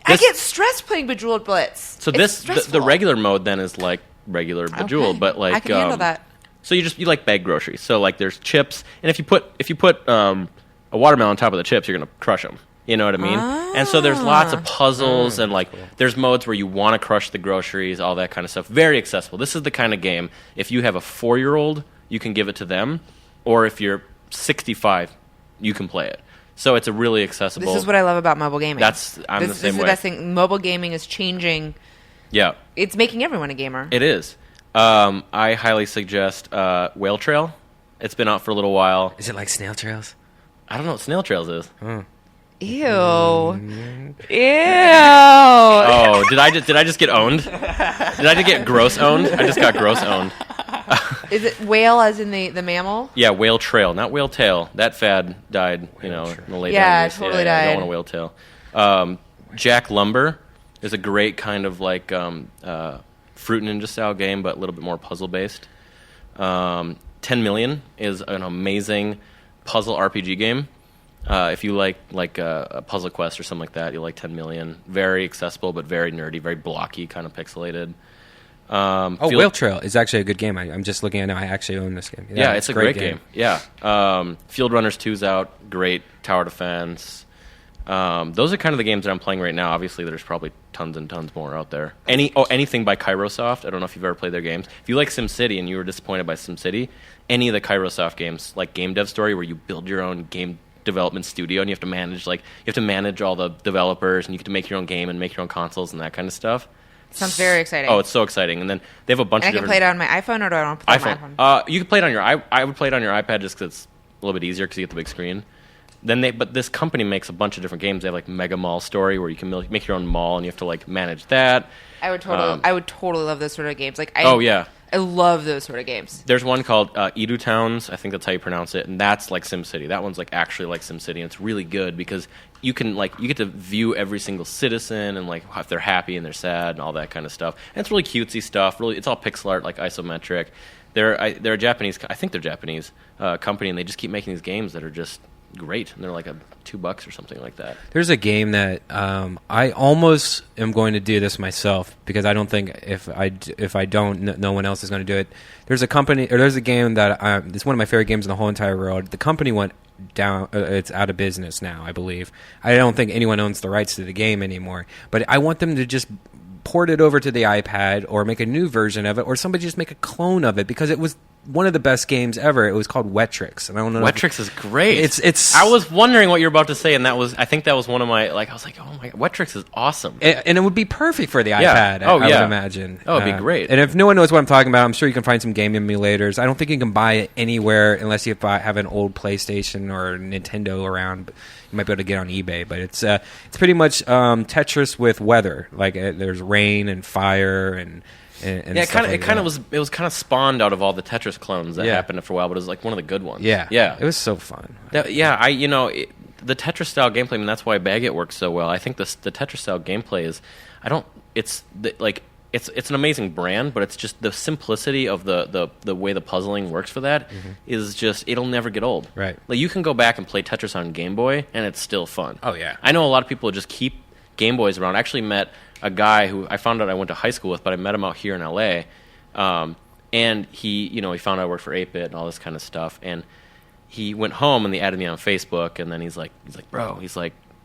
I get stressed playing Bejeweled Blitz. so It's the stressful. regular mode then is like regular Bejeweled, Okay. but like I can handle that. So you like bag groceries. So like there's chips, and if you put a watermelon on top of the chips, you're gonna crush them. You know what I mean? And so there's lots of puzzles and like there's modes where you want to crush the groceries, all that kind of stuff. Very accessible. This is the kind of game if you have a 4-year-old, you can give it to them, or if you're 65, you can play it. So it's a really accessible. This is what I love about mobile gaming. I'm the same This is way. the best thing. Mobile gaming is changing. Yeah, It's making everyone a gamer. it is. I highly suggest Whale Trail. It's been out for a little while. Is it like snail trails? I don't know what Snail Trails is. Ew. Mm. Ew. Oh, did I just get owned? Did I just get gross owned? I just got gross owned. Is it whale as in the mammal? Yeah, Whale Trail, not Whale Tail. That fad died, in the late 90s. Yeah, it totally I died. don't want a Whale Tail. Jack Lumber is a great kind of like Fruit Ninja style game, but a little bit more puzzle based. 10 Million is an amazing puzzle RPG game. If you like a Puzzle Quest or something like that, you'll like 10 Million. Very accessible, but very nerdy, very blocky, kind of pixelated. Whale Trail is actually a good game. I'm just looking at it now. I actually own this game. Yeah, it's a great game. Yeah. Field Runners 2's out. Great. Tower Defense. Those are kind of the games that I'm playing right now. Obviously, there's probably tons and tons more out there. Anything by Kairosoft. I don't know if you've ever played their games. If you like SimCity and you were disappointed by SimCity, any of the Kairosoft games, like Game Dev Story, where you build your own game development studio and you have to manage all the developers and you get to make your own game and make your own consoles and that kind of stuff. Sounds very exciting. Oh, it's so exciting. And then they have a bunch And I of can different... play it on my iPhone, or do I want to play it on my iPhone? You can play it on your... I would play it on your iPad just because it's a little bit easier because you get the big screen. But this company makes a bunch of different games. They have like Mega Mall Story where you can make your own mall and you have to like manage that. I would totally love those sort of games. Like, Oh, yeah. I love those sort of games. There's one called Edu Towns. I think that's how you pronounce it, and that's like SimCity. That one's like actually like SimCity, and it's really good because you get to view every single citizen and like if they're happy and they're sad and all that kind of stuff. And it's really cutesy stuff. Really, it's all pixel art, like isometric. They're a Japanese. I think they're Japanese company, and they just keep making these games that are just great. And they're like $2 or something like that. There's a game that I almost am going to do this myself because I don't think if I don't, no one else is going to do it. There's a game that it's one of my favorite games in the whole entire world. The company went it's out of business now, I believe. I don't think anyone owns the rights to the game anymore. But I want them to just port it over to the iPad or make a new version of it, or somebody just make a clone of it, because it was one of the best games ever. It was called Wetrix, and I don't know. Wetrix is great. It's. I was wondering what you were about to say, and I think that was one of my I was like, oh my God, Wetrix is awesome, and it would be perfect for the iPad. I would imagine. Oh, it'd be great. And if no one knows what I'm talking about, I'm sure you can find some game emulators. I don't think you can buy it anywhere unless you have an old PlayStation or Nintendo around. But you might be able to get on eBay, but it's pretty much Tetris with weather. Like there's rain and fire and yeah, it was kind of spawned out of all the Tetris clones that happened for a while, but it was like one of the good ones. Yeah, yeah, it was so fun. The Tetris style gameplay. I mean, that's why Baguette works so well. I think the Tetris style gameplay is, it's an amazing brand, but it's just the simplicity of the way the puzzling works for that is just, it'll never get old. Right. Like you can go back and play Tetris on Game Boy, and it's still fun. Oh yeah. I know a lot of people just keep Game Boys around. I actually met a guy who I found out I went to high school with, but I met him out here in LA, and he found out I worked for 8-Bit and all this kind of stuff, and he went home and they added me on Facebook, and then he's like, bro,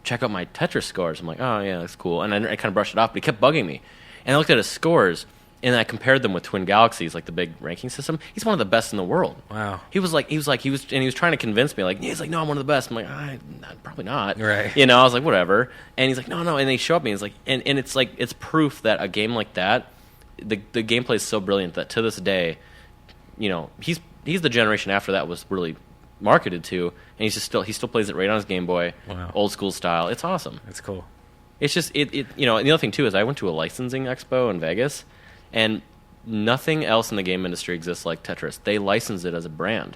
check out my Tetris scores. I'm like, oh yeah, that's cool, and I kind of brushed it off, but he kept bugging me, and I looked at his scores, and I compared them with Twin Galaxies, like the big ranking system. He's one of the best in the world. Wow. He was trying to convince me, like, he's like, no, I'm one of the best. I'm like, probably not. Right. I was like, whatever. And he's like, no. And they show up me. He's like, and it's like, it's proof that a game like that, the gameplay is so brilliant that to this day, he's the generation after that was really marketed to, and he still plays it right on his Game Boy, old school style. It's awesome. That's cool. It's just and the other thing too is I went to a licensing expo in Vegas, and nothing else in the game industry exists like Tetris. They license it as a brand.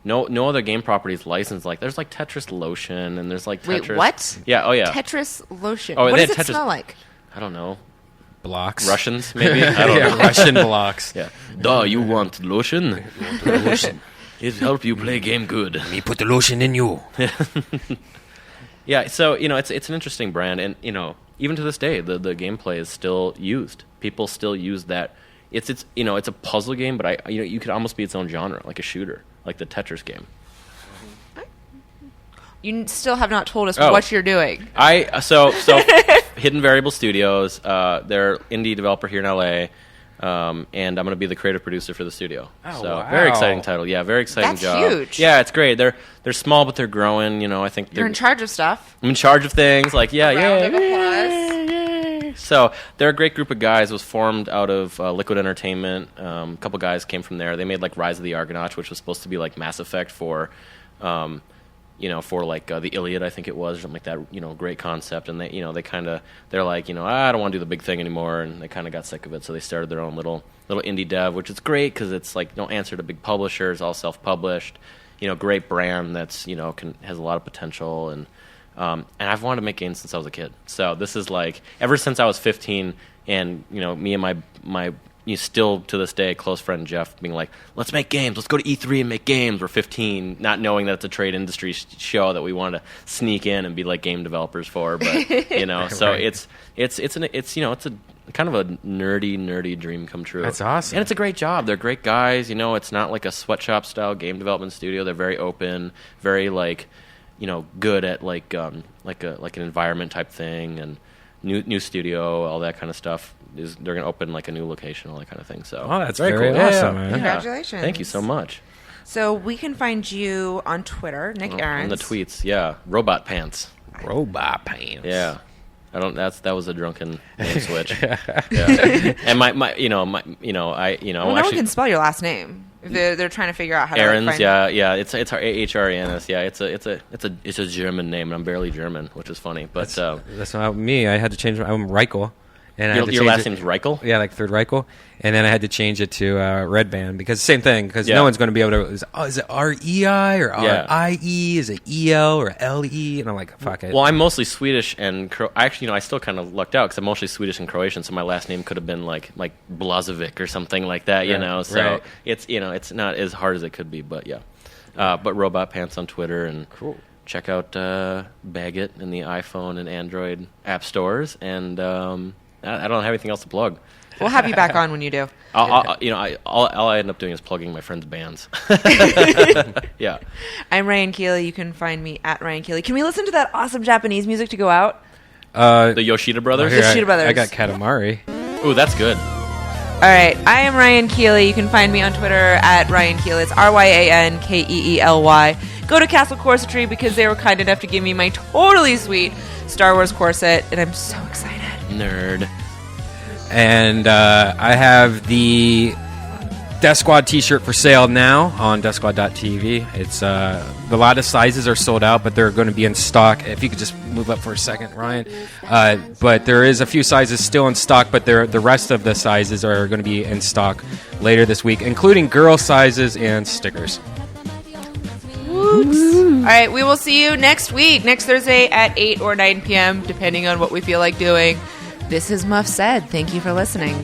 No other game property is licensed like. There's like Tetris lotion, and there's like Tetris. Wait, what? Yeah. Oh yeah. Tetris lotion. Oh, what does it Tetris, smell like? I don't know. Blocks. Russians, maybe. I don't know. Russian blocks. Yeah. Duh, you want lotion? Lotion. It helps you play game good. Me put the lotion in you. Yeah. So it's an interesting brand, and even to this day, the gameplay is still used. People still use that. It's a puzzle game, but you could almost be its own genre, like a shooter, like the Tetris game. You still have not told us what you're doing. So Hidden Variable Studios, they're indie developer here in LA, and I'm going to be the creative producer for the studio. Oh, so wow. Very exciting title. Yeah, very exciting That's job. huge. Yeah, it's great. They're small, but they're growing. I think You're in charge of stuff. I'm in charge of things. Like Round of applause. So they're a great group of guys. It was formed out of Liquid Entertainment. A couple guys came from there. They made like Rise of the Argonauts, which was supposed to be like Mass Effect for the Iliad, I think it was, or something like that. Great concept. And they're like, I don't want to do the big thing anymore, and they kind of got sick of it. So they started their own little indie dev, which is great because it's like don't answer to big publishers, all self-published. Great brand that's has a lot of potential, and I've wanted to make games since I was a kid. So this is like ever since I was 15, and me and my still to this day close friend Jeff being like, let's make games, let's go to E3 and make games. We're 15, not knowing that it's a trade industry show that we want to sneak in and be like game developers for, but so Right. it's a kind of a nerdy dream come true. That's awesome. And it's a great job. They're great guys. It's not like a sweatshop style game development studio. They're very open, very good at like an environment type thing, and new studio, all that kind of stuff. They're going to open like a new location, all that kind of thing. So that's very awesome, man. Congratulations. Thank you so much. So we can find you on Twitter, Nick Ahrens. On the tweets, yeah. Robot Pants. Robot Pants. Yeah. That was a drunken name switch. Yeah. And my no one can spell your last name. If they're trying to figure out how Ahrens, to find yeah. It's Ahrens. Yeah, it's a German name, and I'm barely German, which is funny. But that's not me. I had to change. I'm Reichel. And I had to your change last it- name's Reichel? Yeah, like Third Reichel. And then I had to change it to Redban because same thing. Because Yeah. no one's going to be able to. Is it REI or Yeah. RIE? Is it EL or LE? And I'm like, fuck it. Well, I'm mostly Swedish and actually, I still kind of lucked out because I'm mostly Swedish and Croatian, so my last name could have been like Blazovic or something like that, Right, So right. it's not as hard as it could be, but yeah. But Robot Pants on Twitter, and Cool. check out Baguette in the iPhone and Android app stores, and I don't have anything else to plug. We'll have you back on when you do. All I end up doing is plugging my friends' bands. Yeah. I'm Ryan Keely. You can find me at Ryan Keely. Can we listen to that awesome Japanese music to go out? The Yoshida Brothers? Here. Yoshida Brothers. I got Katamari. Ooh, that's good. All right. I am Ryan Keely. You can find me on Twitter at Ryan Keely. It's RyanKeely. Go to Castle Corsetry because they were kind enough to give me my totally sweet Star Wars corset, and I'm so excited. Nerd. And I have the Death Squad t-shirt for sale now on deathsquad.tv. It's a lot of sizes are sold out, but they're going to be in stock. If you could just move up for a second, Ryan. But there is a few sizes still in stock, but the rest of the sizes are going to be in stock later this week, including girl sizes and stickers. All right, we will see you next week, next Thursday at 8 or 9 p.m., depending on what we feel like doing. This is Muff Said. Thank you for listening.